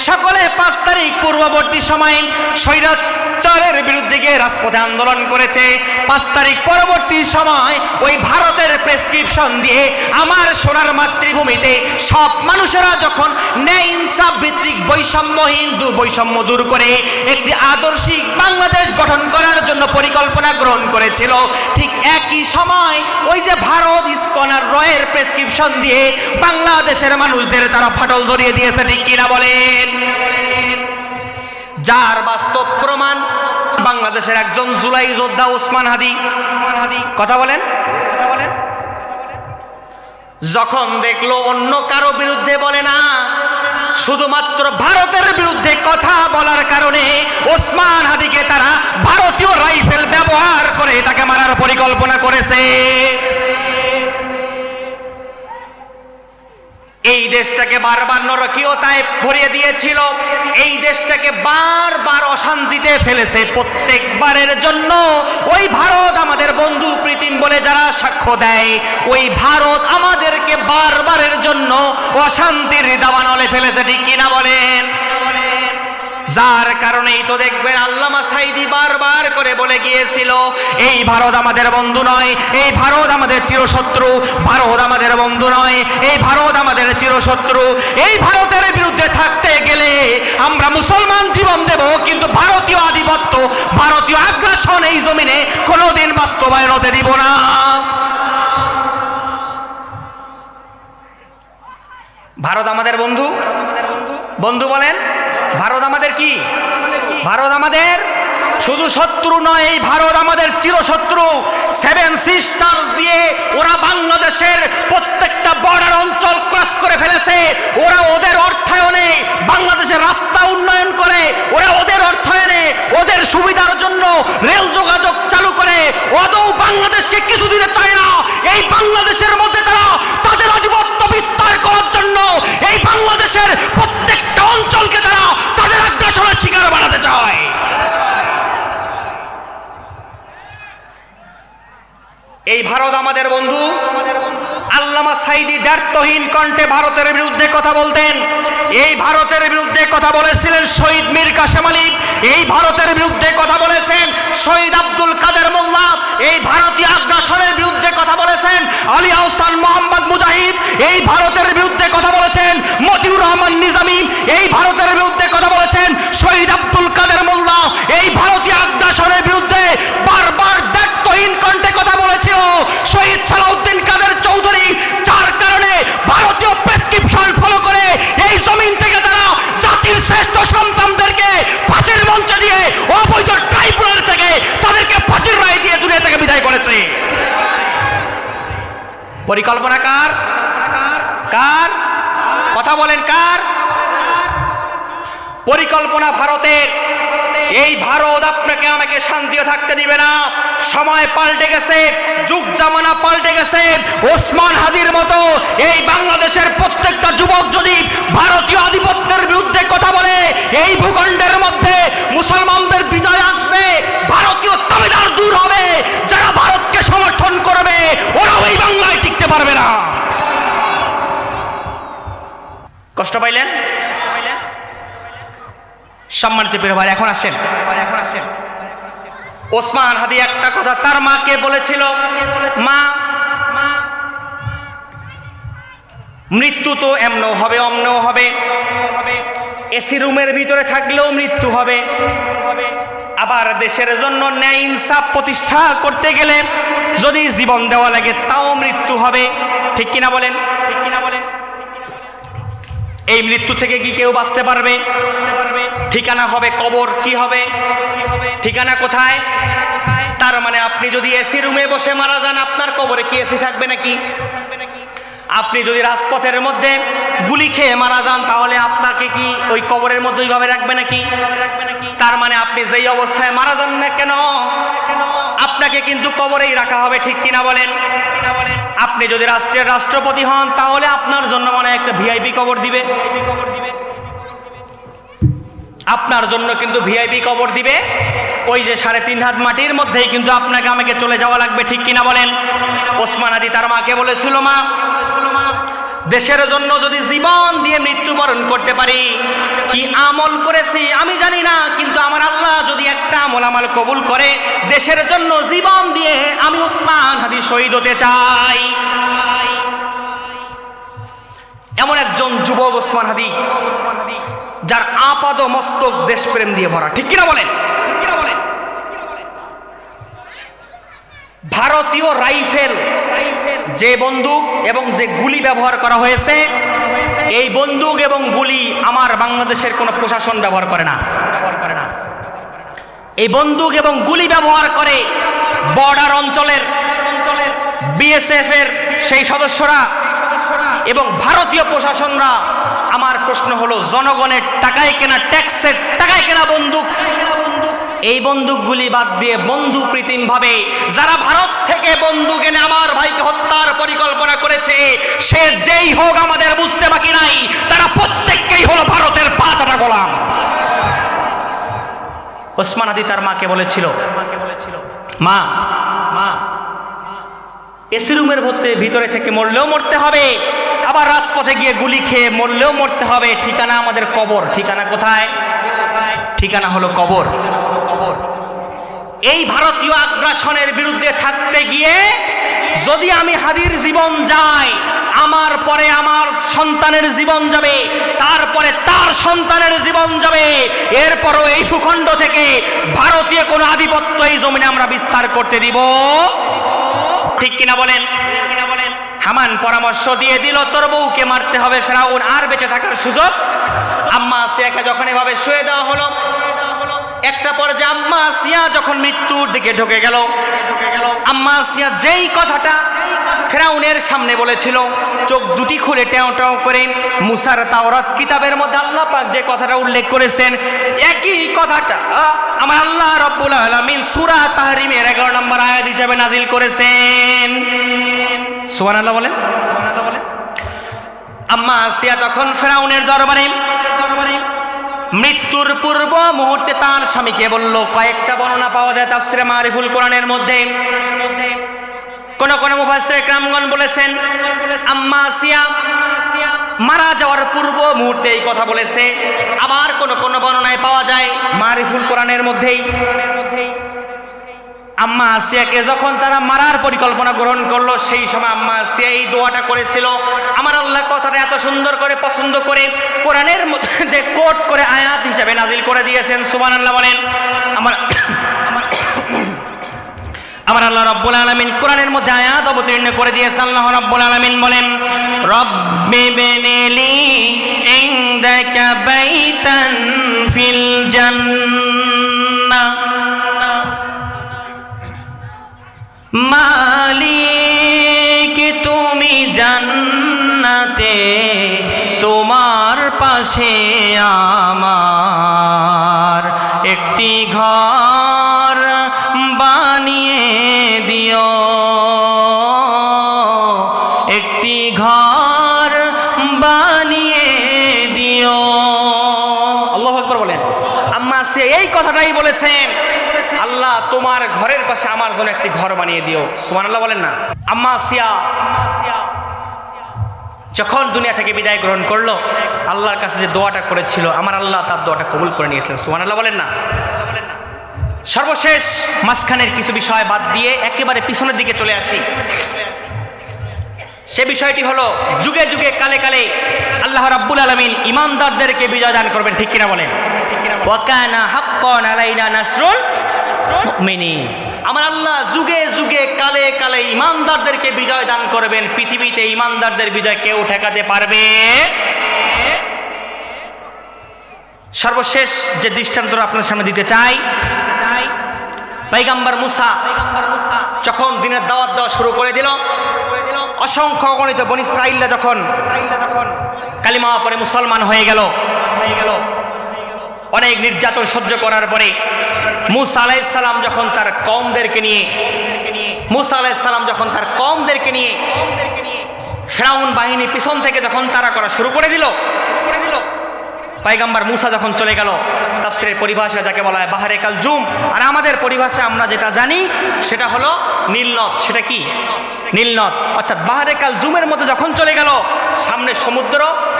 সকলে 5 তারিখ পূর্ববর্তী সময়ে স্বৈরাচারের বিরুদ্ধে গিয়ে রাজপথে আন্দোলন করেছে। 5 তারিখ পরবর্তী সময় ওই ভারতের প্রেসক্রিপশন দিয়ে আমার সোনার মাতৃভূমিতে সব মানুষেরা যখন ন্যায় ইনসাফ ভিত্তিক বৈষম্যহীন বৈষম্য দূর করে একটি আদর্শিক বাংলাদেশ গঠন করার জন্য পরিকল্পনা গ্রহণ করেছিল, ঠিক একই সময় ওই যে ভারত ইসকন আর রয়ের প্রেসক্রিপশন দিয়ে বাংলাদেশের মানুষদের তারা ফাটল ধরিয়ে দিয়েছে। ঠিক কিনা বলেন? যার বাস্তব প্রমাণ বাংলাদেশের একজন জুলাই যোদ্ধা ওসমান হাদি। কথা বলেন। যখন দেখলো অন্য কারো বিরুদ্ধে বলে না, শুধুমাত্র ভারতের বিরুদ্ধে কথা বলার কারণে ওসমান হাদিকে তারা ভারতীয় রাইফেল ব্যবহার করে তাকে মারার পরিকল্পনা করেছে। এই দেশটাকে বারবার নরকীয়তায় ভরিয়ে দিয়েছিল, এই দেশটাকে বারবার অশান্তিতে ফেলেছে। প্রত্যেকবারের জন্য ওই ভারত আমাদের বন্ধু প্রীতিম বলে যারা সাক্ষ্য দেয়, ওই ভারত আমাদেরকে বারবারের জন্য অশান্তির দাবানলে ফেলেছে, ঠিক কিনা বলেন? যার কারণেই তো দেখবেন আল্লামা সাঈদী বারবার করে বলে গিয়েছিল, এই ভারত আমাদের বন্ধু নয়, এই ভারত আমাদের চিরশত্রু, ভারত আমাদের বন্ধু নয়, এই ভারত আমাদের চিরশত্রু। এই ভারতের বিরুদ্ধে থাকতে গেলে আমরা মুসলমান জীবন দেব, কিন্তু ভারতীয় আধিপত্য, ভারতীয় আগ্রাসন এই জমিনে কোনোদিন বাস্তবায়ন হতে দিব না। ভারত আমাদের বন্ধু, বন্ধু বলেন। ভারত আমাদের কি? ভারত আমাদের শুধু শত্রু নয়, এই ভারত আমাদের চিরশত্রু। সেভেন সিস্টার্স দিয়ে ওরা বাংলাদেশের প্রত্যেকটা বর্ডার অঞ্চল ক্রস করে ফেলেছে। ওরা ওদের অর্থায়নে বাংলাদেশের রাস্তা উন্নয়ন করে, ওরা ওদের অর্থায়নে ওদের সুবিধার জন্য রেল যোগাযোগ চালু করে। ওদের বাংলাদেশকে কিছু দিতে চায় না। এই বাংলাদেশের মধ্যে তারা তাদের আধিপত্য বিস্তার করার জন্য এই বাংলাদেশের প্রত্যেকটা অঞ্চলকে তারা তাদের আগ্রাসনের শিকার বানাতে চায়। এই ভারত আমাদের বন্ধু। আল্লামা সাঈদী দ্ব্যর্থহীন কণ্ঠে ভারতের বিরুদ্ধে কথা বলতেন। এই ভারতের বিরুদ্ধে কথা বলেছিলেন শহীদ মীর কাসেম আলী, এই ভারতের বিরুদ্ধে কথা বলেছেন শহীদ আব্দুল কাদের মোল্লা, এই ভারতীয় আগ্রাসনের বিরুদ্ধে কথা বলেছেন আলী আহসান মোহাম্মদ মুজাহিদ, এই ভারতের বিরুদ্ধে কথা বলেছেন মতিউর রহমান নিজামী, এই ভারতের বিরুদ্ধে কথা বলেছেন শহীদ আব্দুল কাদের মোল্লা। এই ভারতীয় আগ্রাসনের বিরুদ্ধে বারবার দ্ব্যর্থহীন কণ্ঠে কথা বলেছিল শহীদ সালাউদ্দিন কাদের চৌধুরী। যার কারণে ভারতীয় প্রেসক্রিপশন ফলো করে এই জমিন থেকে তারা জাতির শ্রেষ্ঠ সন্তানদেরকে ফাঁসির মঞ্চে দিয়ে অবৈধ ট্রাইব্যুনাল থেকে তাদেরকে ফাঁসির রায় দিয়ে দুনিয়া থেকে বিদায় করেছে। পরিকল্পনা কার? কার? কথা বলেন কার? পরিকল্পনা ভারতের। এই ভারত আপনাকে আমাকে শান্তিও থাকতে দিবে না। সময় পাল্টে গেছে, যুগ জামানা পাল্টে গেছে। ওসমান হাদির মতো এই বাংলাদেশের প্রত্যেকটা যুবক যদি ভারতীয় আধিপত্যের বিরুদ্ধে কথা বলে, এই ভূখণ্ডের মধ্যে মুসলমানদের বিজয় আসবে, ভারতীয় দাবিদার দূর হবে। যারা ভারতকে সমর্থন করবে ওরা ওই বাংলায় টিকতে পারবে না। কষ্ট পাইলেন? সম্মানিত প্রিয় ভাই, এখন আসেন। ওসমান হাদি একটা কথা তার মাকে বলেছিল, মা, মৃত্যু তো এমনও হবে অমনও হবে, এসি রুমের ভিতরে থাকলেও মৃত্যু হবে, আবার দেশের জন্য ন্যায় ইনসাফ প্রতিষ্ঠা করতে গেলে যদি জীবন দেওয়া লাগে তাও মৃত্যু হবে। ঠিক কিনা বলেন? ঠিক কিনা বলেন? এই মৃত্যু থেকে কি কেউ বাঁচতে পারবে? ঠিকানা হবে কবর। কি হবে? ঠিকানা কোথায়? তার মানে আপনি যদি এসি রুমে বসে মারা যান, আপনার কবরে কি এসি থাকবে নাকি? আপনি যদি রাজপথের মধ্যে গুলি খেয়ে মারা যান, তাহলে আপনাকে কি ওই কবরের মধ্যে ওইভাবে রাখবে নাকি? তার মানে আপনি যেই অবস্থায় মারা যান না কেন, আপনাকে কিন্তু কবরেই রাখা হবে। ঠিক কিনা বলেন? আপনি যদি রাষ্ট্রের রাষ্ট্রপতি হন, তাহলে আপনার জন্য মানে একটা ভিআইপি কবর দিবে। আপনার জন্য কিন্তু ভিআইপি কবর দিবে। ওই যে 3.5 হাত মাটির মধ্যেই কিন্তু আপনাকে আমাকে চলে যাওয়া লাগবে। ঠিক কিনা বলেন? ওসমান হাদি তার মাকে বলেছিল, মা, দেশের জন্য যদি জীবন দিয়ে মৃত্যুবরণ করতে পারি, কি আমল করেছি আমি জানি না, কিন্তু আমার আল্লাহ যদি একটা আমল আমার কবুল করে, দেশের জন্য জীবন দিয়ে আমি ওসমান হাদি শহীদ হতে চাই। এমন একজন যুবক ওসমান হাদি, যার আপাদ মস্তক দেশপ্রেম দিয়ে ভরা। ঠিক কিনা বলেন? ভারতীয় রাইফেল যে বন্দুক এবং যে গুলি ব্যবহার করা হয়েছে, এই বন্দুক এবং গুলি আমার বাংলাদেশের কোনো প্রশাসন ব্যবহার করে না। এই বন্দুক এবং গুলি ব্যবহার করে বর্ডার অঞ্চলের বিএসএফ এর সেই সদস্যরা, এবং ভারতীয় প্রশাসনরা, আমার প্রশ্ন হলো জনগণের টাকায় কেনা, ট্যাক্সের টাকায় কেনা বন্দুক, এই বন্দুকগুলি বাদ দিয়ে বন্ধুপ্রীতিমভাবে যারা ভারত থেকে বন্দুক এনে আমার ভাইকে হত্যার পরিকল্পনা করেছে, সে যেই হোক আমাদের বুঝতে বাকি নাই, তারা প্রত্যেককেই হলো ভারতের পাঁচটা গোলাম। ওসমান আদি তার মাকে বলেছিল, মা মা এসি রুমের ভিতরে থেকে মরলেও মরতে হবে, আবার রাজপথে গিয়ে গুলি খেয়ে মরলেও মরতে হবে, ঠিকানা আমাদের কবর। ঠিকানা কোথায়? ঠিকানা হলো কবর। এই ভারতীয় আগ্রাসনের বিরুদ্ধে থাকতে গিয়ে যদি আমি হাদির জীবন যাই, আমার পরে আমার সন্তানের জীবন যাবে, তারপরে তার সন্তানের জীবন যাবে, এরপরও এই ভূখণ্ড থেকে ভারতীয় কোনো আধিপত্য এই জমিনে আমরা বিস্তার করতে দিব, ঠিক কিনা বলেন? হামান পরামর্শ দিয়ে দিল, তোর বউকে মারতে হবে, ফেরাউন আর বেঁচে থাকার সুযোগ। আম্মা আসিয়াকে যখন এভাবে শুয়ে দেওয়া হলো, একটা পর্যায়ে আম্মা আসিয়া যখন মৃত্যুর দিকে ঢুকে গেল, আম্মা আসিয়া যেই কথাটা ফেরাউনের সামনে বলেছিল, চোখ দুটি খুলে টেও টেও করে, মুসার তাওরাত কিতাবের মধ্যে আল্লাহ পাক যে কথাটা উল্লেখ করেছেন, একই কথাটা আমার আল্লাহ রাব্বুল আলামিন সূরা তাহরিমের 11 নম্বর আয়াত হিসেবে নাজিল করেছেন। সুবহানাল্লাহ বলেন। আম্মা আসিয়া তখন ফেরাউনের দরবারে মৃত্যুর পূর্ব মুহূর্তে তার স্বামীকে বলল, কয়েকটা বর্ণনা পাওয়া যায় তাফসিরে মারিফুল কোরআনের মধ্যে। কোন কোন মুফাসসির کرامগণ বলেছেন আম্মা আসিয়া মারা যাওয়ার পূর্ব মুহূর্তে এই কথা বলেছে। আবার কোন কোন বর্ণনায় পাওয়া যায় মারিফুল কোরআনের মধ্যেই আম্মা আসিয়াকে যখন তারা মারার পরিকল্পনা গ্রহণ করলো, সেই সময় আম্মা আসিয়া এই দোয়াটা করেছিল। আমার আল্লাহ কথাটা এত সুন্দর করে পছন্দ করে কোরআনের মধ্যে কোট করে আয়াত হিসেবে নাজিল করে দিয়েছেন। সুবহানাল্লাহ বলেন। আমার আল্লাহ রাব্বুল আলামিন কোরআনের মধ্যে আয়াত অবতীর্ণ করে দিয়েছেন। আল্লাহ রাব্বুল আলামিন বলেন, রব্বি বিনিলি ইনদাকা বাইতান ফিল জান্নাহ মালিক তুমি জান্নাতে তোমার পাশে আমার একটি ঘর বানিয়ে দিও, একটি ঘর বানিয়ে দিও। আল্লাহু আকবার বলেন। আম্মা সে এই কথাটাই বলেছেন, আল্লাহ তোমার ঘরের পাশে আমার জন্য একটি ঘর বানিয়ে দিও। সুবহানাল্লাহ বলেন না। আম্মা আসিয়া যখন দুনিয়া থেকে বিদায় গ্রহণ করলো, আল্লাহর কাছে যে দোয়াটা করেছিল, আমার আল্লাহ তার দোয়াটা কবুল করে নিয়েছিলেন। সুবহানাল্লাহ বলেন না। সর্বশেষ মাঝখানের কিছু বিষয় বাদ দিয়ে একেবারে পিছনের দিকে চলে আসি। সে বিষয়টি হলো, যুগে যুগে কালে কালে আল্লাহ রাব্বুল আলামিন ঈমানদারদেরকে বিজয় দান করবেন, ঠিক কিনা বলেন? ওয়া কানা হাক্কান আলাইনা নাসরুল মুমিনিন। আমার আল্লাহ যুগে যুগে কালে কালে ঈমানদারদেরকে বিজয় দান করবেন। পৃথিবীতে ঈমানদারদের বিজয় কেউ ঠেকাতে পারবে? সর্বশেষ যে দৃষ্টান্তটা আপনার সামনে দিতে চাই, পয়গম্বর মুসা যখন দিনের দাওয়াত দেওয়া শুরু করে দিল, অসংখ্য অগণিত বনী ইসরাঈলরা যখন কালিমা পড়ে মুসলমান হয়ে গেল, অনেক নির্যাতন সহ্য করার পরে মুসা আলাইহিস সালাম যখন তার কওমদেরকে নিয়ে ফিরআউন বাহিনী পিছন থেকে যখন তাড়া করা শুরু করে দিল, পয়গম্বর মুসা যখন চলে গেল, তাফসীরের পরিভাষা যাকে বলা হয় বাহরে কালজুম, আর আমাদের পরিভাষায় আমরা যেটা জানি সেটা হলো নীলনদ। সেটা কি? নীলনদ। অর্থাৎ বাহরে কালজুমের মধ্যে যখন চলে গেল, সামনে সমুদ্র,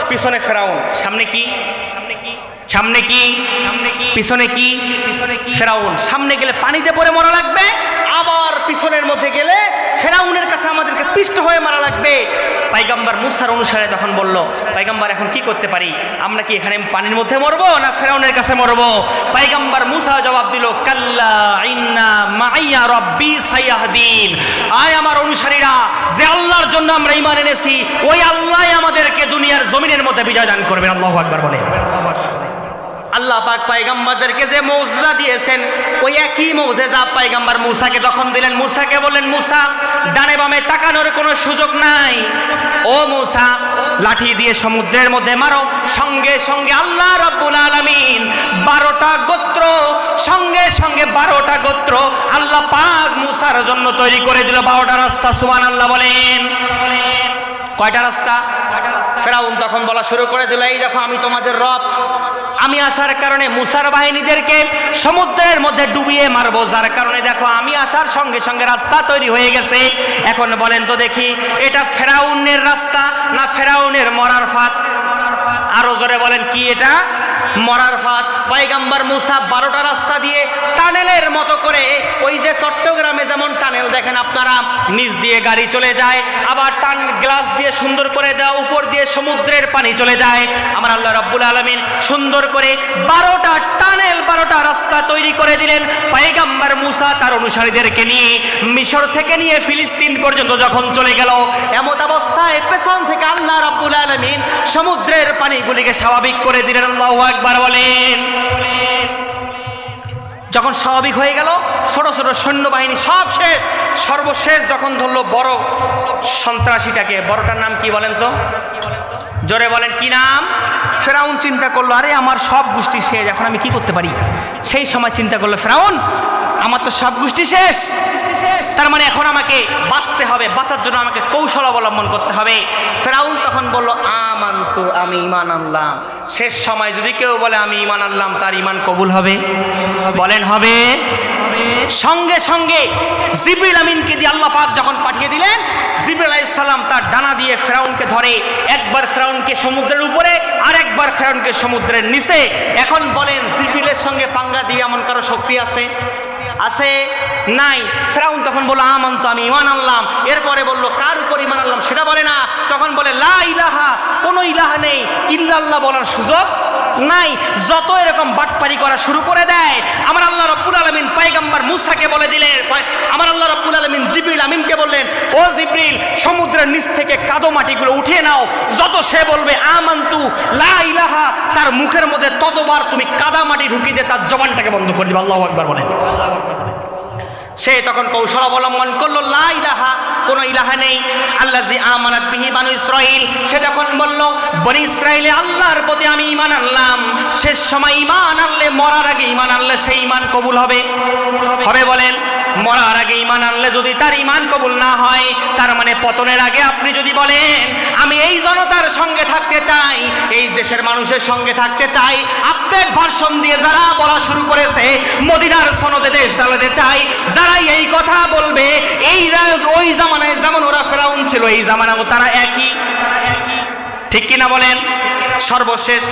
পিছনে ফিরআউন। সামনে কি? পিছনে কি? ফিরআউন। সামনে গেলে পানিতে পড়ে মরা লাগবে, আবার পিছনের মধ্যে গেলে ফিরআউনের কাছে আমাদেরকে পিষ্ট হয়ে মারা লাগবে। পয়গম্বর মুসার অনুসারে তখন বলল, পয়গম্বর এখন কি করতে পারি? আমরা কি এখানে পানির মধ্যে মরবো না ফিরআউনের কাছে মরবো? পয়গম্বর মুসা জবাব দিল, কাল্লা ইন্না মাইয়া রব্বি সায়াহদিন। আয় আমার অনুসারীরা, যে আল্লাহর জন্য আমরা ঈমান এনেছি, ওই আল্লাহ আমাদেরকে দুনিয়ার জমিনের মধ্যে বিজয় দান করবেন। আল্লাহু আকবার বলে। আল্লাহ পাক পয়গম্বরদেরকে যে মুজিজা দিয়েছেন, ওই একই মুজিজা পয়গম্বর মুসাকে তখন দিলেন। মুসাকে বললেন, মুসা ডানে বামে তাকানোর কোনো সুযোগ নাই। ও মুসা, লাঠি দিয়ে সমুদ্রের মধ্যে মারো। সঙ্গে সঙ্গে আল্লাহ রাব্বুল আলামিন 12টা গোত্র, সঙ্গে সঙ্গে 12টা গোত্র আল্লাহ পাক মুসার জন্য তৈরি করে দিল। 12টা রাস্তা, সুবহানাল্লাহ বলেন। কয়টা রাস্তা? ফেরাউন তখন বলা শুরু করে দিল, এই দেখো আমি তোমাদের রব, আমি আসার কারণে মুসার বাহিনীদেরকে সমুদ্রের মধ্যে ডুবিয়ে মারবো, যার কারণে দেখো আমি আসার সঙ্গে সঙ্গে রাস্তা তৈরি হয়ে গেছে। এখন বলেন তো দেখি, এটা ফেরাউনের রাস্তা না ফেরাউনের মরার ফাঁদ? আরো জোরে বলেন, কি এটা? মরার ফাঁদ। পয়গম্বর মুসা 12টা রাস্তা দিয়ে টানেলের মতো করে, ওই যে চট্টগ্রামে যেমন টানেল দেখেন আপনারা, নিচ দিয়ে গাড়ি চলে যায়, আবার টান গ্লাস দিয়ে সুন্দর করে দেওয়া, উপর দিয়ে সমুদ্রের পানি চলে যায়। আমার আল্লাহ রাব্বুল আলামিন সুন্দর করে 12টা টানেল, 12টা রাস্তা তৈরি করে দিলেন। পয়গম্বর মুসা তার অনুসারীদেরকে নিয়ে মিশর থেকে নিয়ে ফিলিস্তিন পর্যন্ত যখন চলে গেল, এমত অবস্থায় পেছন থেকে আল্লাহ রাব্বুল আলামিন সমুদ্রের পানিগুলিকে স্বাভাবিক করে দিলেন। আল্লাহু আকবার বলেন। যখন স্বাভাবিক হয়ে গেল, ছোট ছোট সৈন্যবাহিনী সব শেষ, সর্বশেষ যখন ধরলো বড় সন্ত্রাসীটাকে, বড়টার নাম কি বলেন তো? জোরে বলেন, কি নাম? ফেরাউন চিন্তা করলো, আরে আমার সব গোষ্ঠী শেষ, এখন আমি কি করতে পারি? সেই সময় চিন্তা করলো ফেরাউন, আমার তো সব গোষ্ঠী শেষ, তার মানে এখন আমাকে বাঁচতে হবে, বাঁচার জন্য আমাকে কৌশল অবলম্বন করতে হবে। ফেরাউন তখন বলল, আমানতু, আমি ঈমান আনলাম। শেষ সময় যদি কেউ বলে আমি ঈমান আনলাম, তার ঈমান কবুল হবে? বলেন হবে? সঙ্গে সঙ্গে জিবরিল আমিনকে দিয়ে আল্লাহ পাক যখন পাঠিয়ে দিলেন, জিবরিল আলাইহিস সালাম তার ডানা দিয়ে ফেরাউনকে ধরে, একবার ফেরাউনকে সমুদ্রের উপরে আর একবার ফেরাউনকে সমুদ্রের নিচে। এখন বলেন, জিবরিলের সঙ্গে পাঙ্গা দিয়ে এমন কারো শক্তি আছে? আছে? নাই। ফেরাউন তখন বলল, আমানতু, আমি ঈমান আনলাম। এরপরে বলল, কার উপর ঈমান আনলাম সেটা বলে না, তখন বলে লা ইলাহা, কোনো ইলাহা নেই, ইল্লাল্লাহ বলার সুযোগ নাই। যত এরকম বাটপারি করা শুরু করে দেয়, আমার আল্লাহ রাব্বুল আলামিন পয়গম্বর মুসাকে বলে দিলেন, আমার আল্লাহ রাব্বুল আলামিন জিবরিল আমিনকে বললেন, ও জিবরিল, সমুদ্রের নিচ থেকে কাদো মাটিগুলো উঠিয়ে নাও। যত সে বলবে আমানতু লা ইলাহা, তার মুখের মধ্যে ততবার তুমি কাদা মাটি ঢুকিয়ে দিয়ে তার জবানটাকে বন্ধ করে দিবে। আল্লাহু আকবার বলেন। সে তখন কৌশল অবলম্বন করলো, লা ইলাহা, কোনো ইলাহা নেই, আল্লাযী আমানাত বিহি বানু ইসরাঈল। সে তখন বলল, বনি ইসরাঈলে আল্লাহর প্রতি আমি ঈমান আনলাম। শেষ সময় ঈমান আনলে, মরার আগে ঈমান আনলে সেই ঈমান কবুল হবে? হবে বলেন? মরার আগে ঈমান আনলে যদি তার ঈমান কবুল না হয়, তার মানে পতনের আগে আপনি যদি বলেন আমি এই জনতার সঙ্গে থাকতে চাই, এই দেশের মানুষের সঙ্গে থাকতে চাই, আপডেট ভার্সন দিয়ে যারা বলা শুরু করেছে মদিনার সনদে দেশ চালাতে চাই, যারাই এই কথা বলবে, এই ওই জামানায় যেমন ওরা ফেরাউন ছিল, এই জামানাও তারা একই। ঠিক কিনা বলেন? সর্বশেষ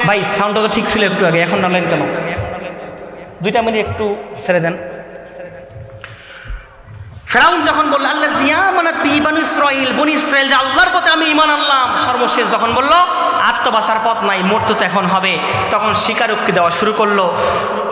ভাই, সাউন্ডটা তো ঠিক ছিল একটু আগে, এখন নালেন কেন? 2 মিনিট একটু ছেড়ে দেন। ফেরাউন যখন বলল, আল্লাযী আমানাত বিহি বানু ইসরাঈল, বনি ইসরাঈল যে আল্লাহর প্রতি আমি ঈমান আনলাম, সর্বশেষ যখন বলল আর তো বাঁচার পথ নাই, মরতে তো এখন হবে, তখন স্বীকারোক্তি দেওয়া শুরু করলো,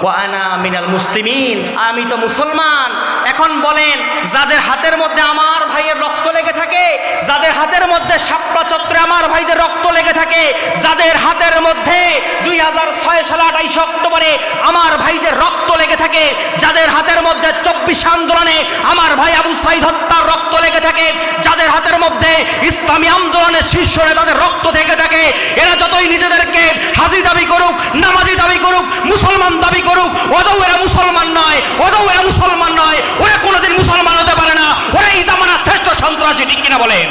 ওয়া আনা মিনাল মুসলিমিন, আমি তো মুসলমান। এখন বলেন, যাদের হাতের মধ্যে আমার ভাইয়ের রক্ত লেগে থাকে, যাদের হাতের মধ্যে শাপলা চত্বরে আমার ভাইদের রক্ত লেগে থাকে, যাদের হাতের মধ্যে 2006 সালে 28 অক্টোবরে আমার ভাইদের রক্ত লেগে থাকে, যাদের হাতের মধ্যে 24 আন্দোলনে আমার ভাই আবু সাঈদ হত্যার রক্ত লেগে থাকে, যাদের হাতের মধ্যে ইসলামী আন্দোলনের শীর্ষ নেতাদের রক্ত থেকে থাকে, এরা যতই নিজেদেরকে হাজি দাবি করুক, নামাজি দাবি করুক, মুসলমান দাবি করুক, ওরাও এরা মুসলমান নয়, ওরাও এরা মুসলমান নয়, ওরা কোনোদিন মুসলমান হতে পারে না, ওরা এই জামানার শ্রেষ্ঠ সন্ত্রাসী। ঠিক কিনা বলেন?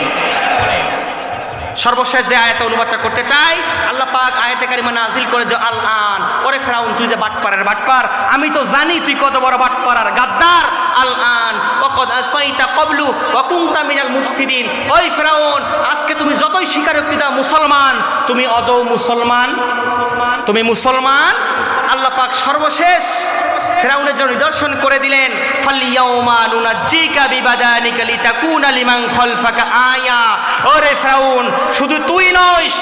সর্বশেষ যে আয়াতে অনুবাদটা করতে চাই, আল্লাহ পাক আয়াতে কারিমা নাজিল করে যে আল আন, ওরে ফেরাউন তুই যে বাটপারের বাটপার, আমি তো জানি তুই কত বড় বাটপার আর গাদ্দার। আল আন ওয়াকাদ আসাইতা ক্বাবলু ওয়া কুনতা মিনাল মুফসিদিন, ওই ফেরাউন আজকে তুমি যতই স্বীকারোক্তি দাও মুসলমান, তুমি আদৌ মুসলমান? তুমি মুসলমান? আল্লাহ পাক সর্বশেষ ফেরাউনের জন্য নিদর্শন করে দিলেন, ফালিয়াউমা নুনাজ্জিকা বিবাদানিকা লিতাকুনা লিমান খালফাকা আয়া। ওরে ফেরাউন, শুধু তুই নস,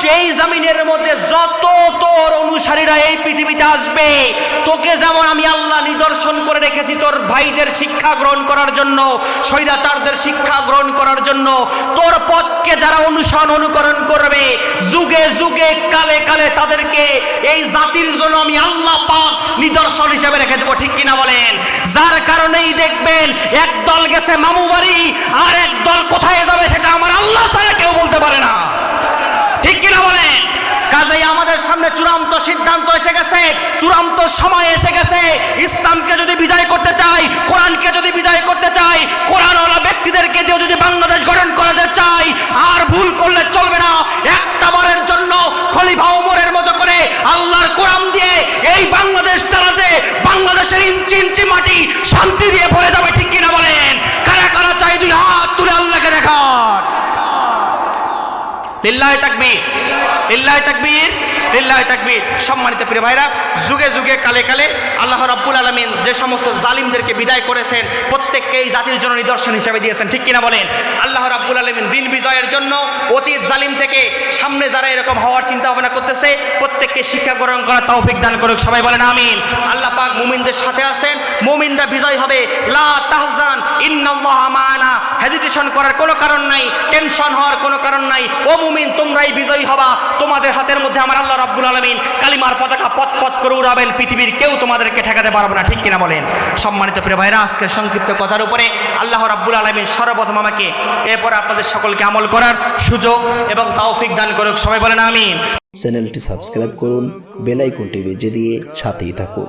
যেই জমিনের মধ্যে যত তোর অনুসারীরা এই পৃথিবীতে আসবে, তোকে যেমন আমি আল্লাহ নিদর্শন করে রেখেছি তোর ভাইদের শিক্ষা গ্রহণ করার জন্য, স্বৈরাচারদের শিক্ষা গ্রহণ করার জন্য, তোর পথকে যারা অনুকরণ করবে, যুগে যুগে কালে কালে তাদেরকে এই জাতির জন্য আমি আল্লাহ পাক নিদর্শন হিসেবে রেখে দেবো। ঠিক কিনা বলেন? যার কারণেই দেখবেন এক দল গেছে মামু বাড়ি, আর এক দল কোথায় যাবে সেটা আমার আল্লাহ ছাড়া কেউ বলতে পারে না। চূড়ান্ত সিদ্ধান্ত এসে গেছে, চূড়ান্ত সময় এসে গেছে। ইসলামকে যদি বিজয় করতে চাই, কোরআনকে যদি বিজয় করতে চাই, কোরআনওয়ালা ব্যক্তিদেরকে দিয়ে যদি বাংলাদেশ গঠন করতে চাই, আর ভুল করলে চলবে না। একটা বারের জন্য খলিফা ওমরের মতো করে আল্লাহর কোরআন দিয়ে এই বাংলাদেশ চালাতে বাংলাদেশের ইঞ্চি ইঞ্চি মাটি শান্তি দিয়ে ভরে যাবে, ঠিক কিনা বলেন? কারা কারা চাই দুই হাত তুলে আল্লাহকে দেখান। লিল্লাহি তাকবীর, লিল্লাহি তাকবীর, লিল্লাহি তাকবীর। সম্মানিত প্রিয় ভাইরা, যুগে যুগে কালে কালে আল্লাহ রাব্বুল আলামিন যে সমস্ত জালিমদেরকে বিদায় করেছেন, প্রত্যেককে এই জাতির জন্য নিদর্শন হিসেবে দিয়েছেন, ঠিক কিনা বলেন? আল্লাহ রাব্বুল আলামিন দিন বিজয়ের জন্য অতীত জালিম থেকে সামনে যারা এরকম হওয়ার চিন্তা ভাবনা করতেছে, প্রত্যেককে শিক্ষা গ্রহণ করার তৌফিক দান করুক, সবাই বলেন আমিন। আল্লাহ পাক মুমিনদের সাথে আছেন, মুমিনরা বিজয় হবে। লা তাহজান ইন্নাল্লাহা মা'ানা। হেজিটেশন করার কোনো কারণ নাই, টেনশন হওয়ার কোনো কারণ নাই। ও মুমিন, তোমরাই বিজয়ী হবা। তোমাদের হাতের মধ্যে আমার আল্লাহ রাব্বুল আলামিন কালিমার পতাকা পথ পথ করে উড়াবেন, পৃথিবীর কেউ তোমাদেরকে ঠেকাতে পারবে না, ঠিক কিনা বলেন? সম্মানিত প্রিয় ভাইরা, আজকের সংক্ষিপ্ত কথার উপরে আল্লাহ রাব্বুল আলামিন সর্বপ্রথম আমাকে, এরপর আপনাদের সকলকে আমল করার সুযোগ এবং তৌফিক দান করুক, সবাই বলেন আমিন। চ্যানেলটি সাবস্ক্রাইব করুন, বেল আইকনটি বেজে দিয়ে সাথেই থাকুন।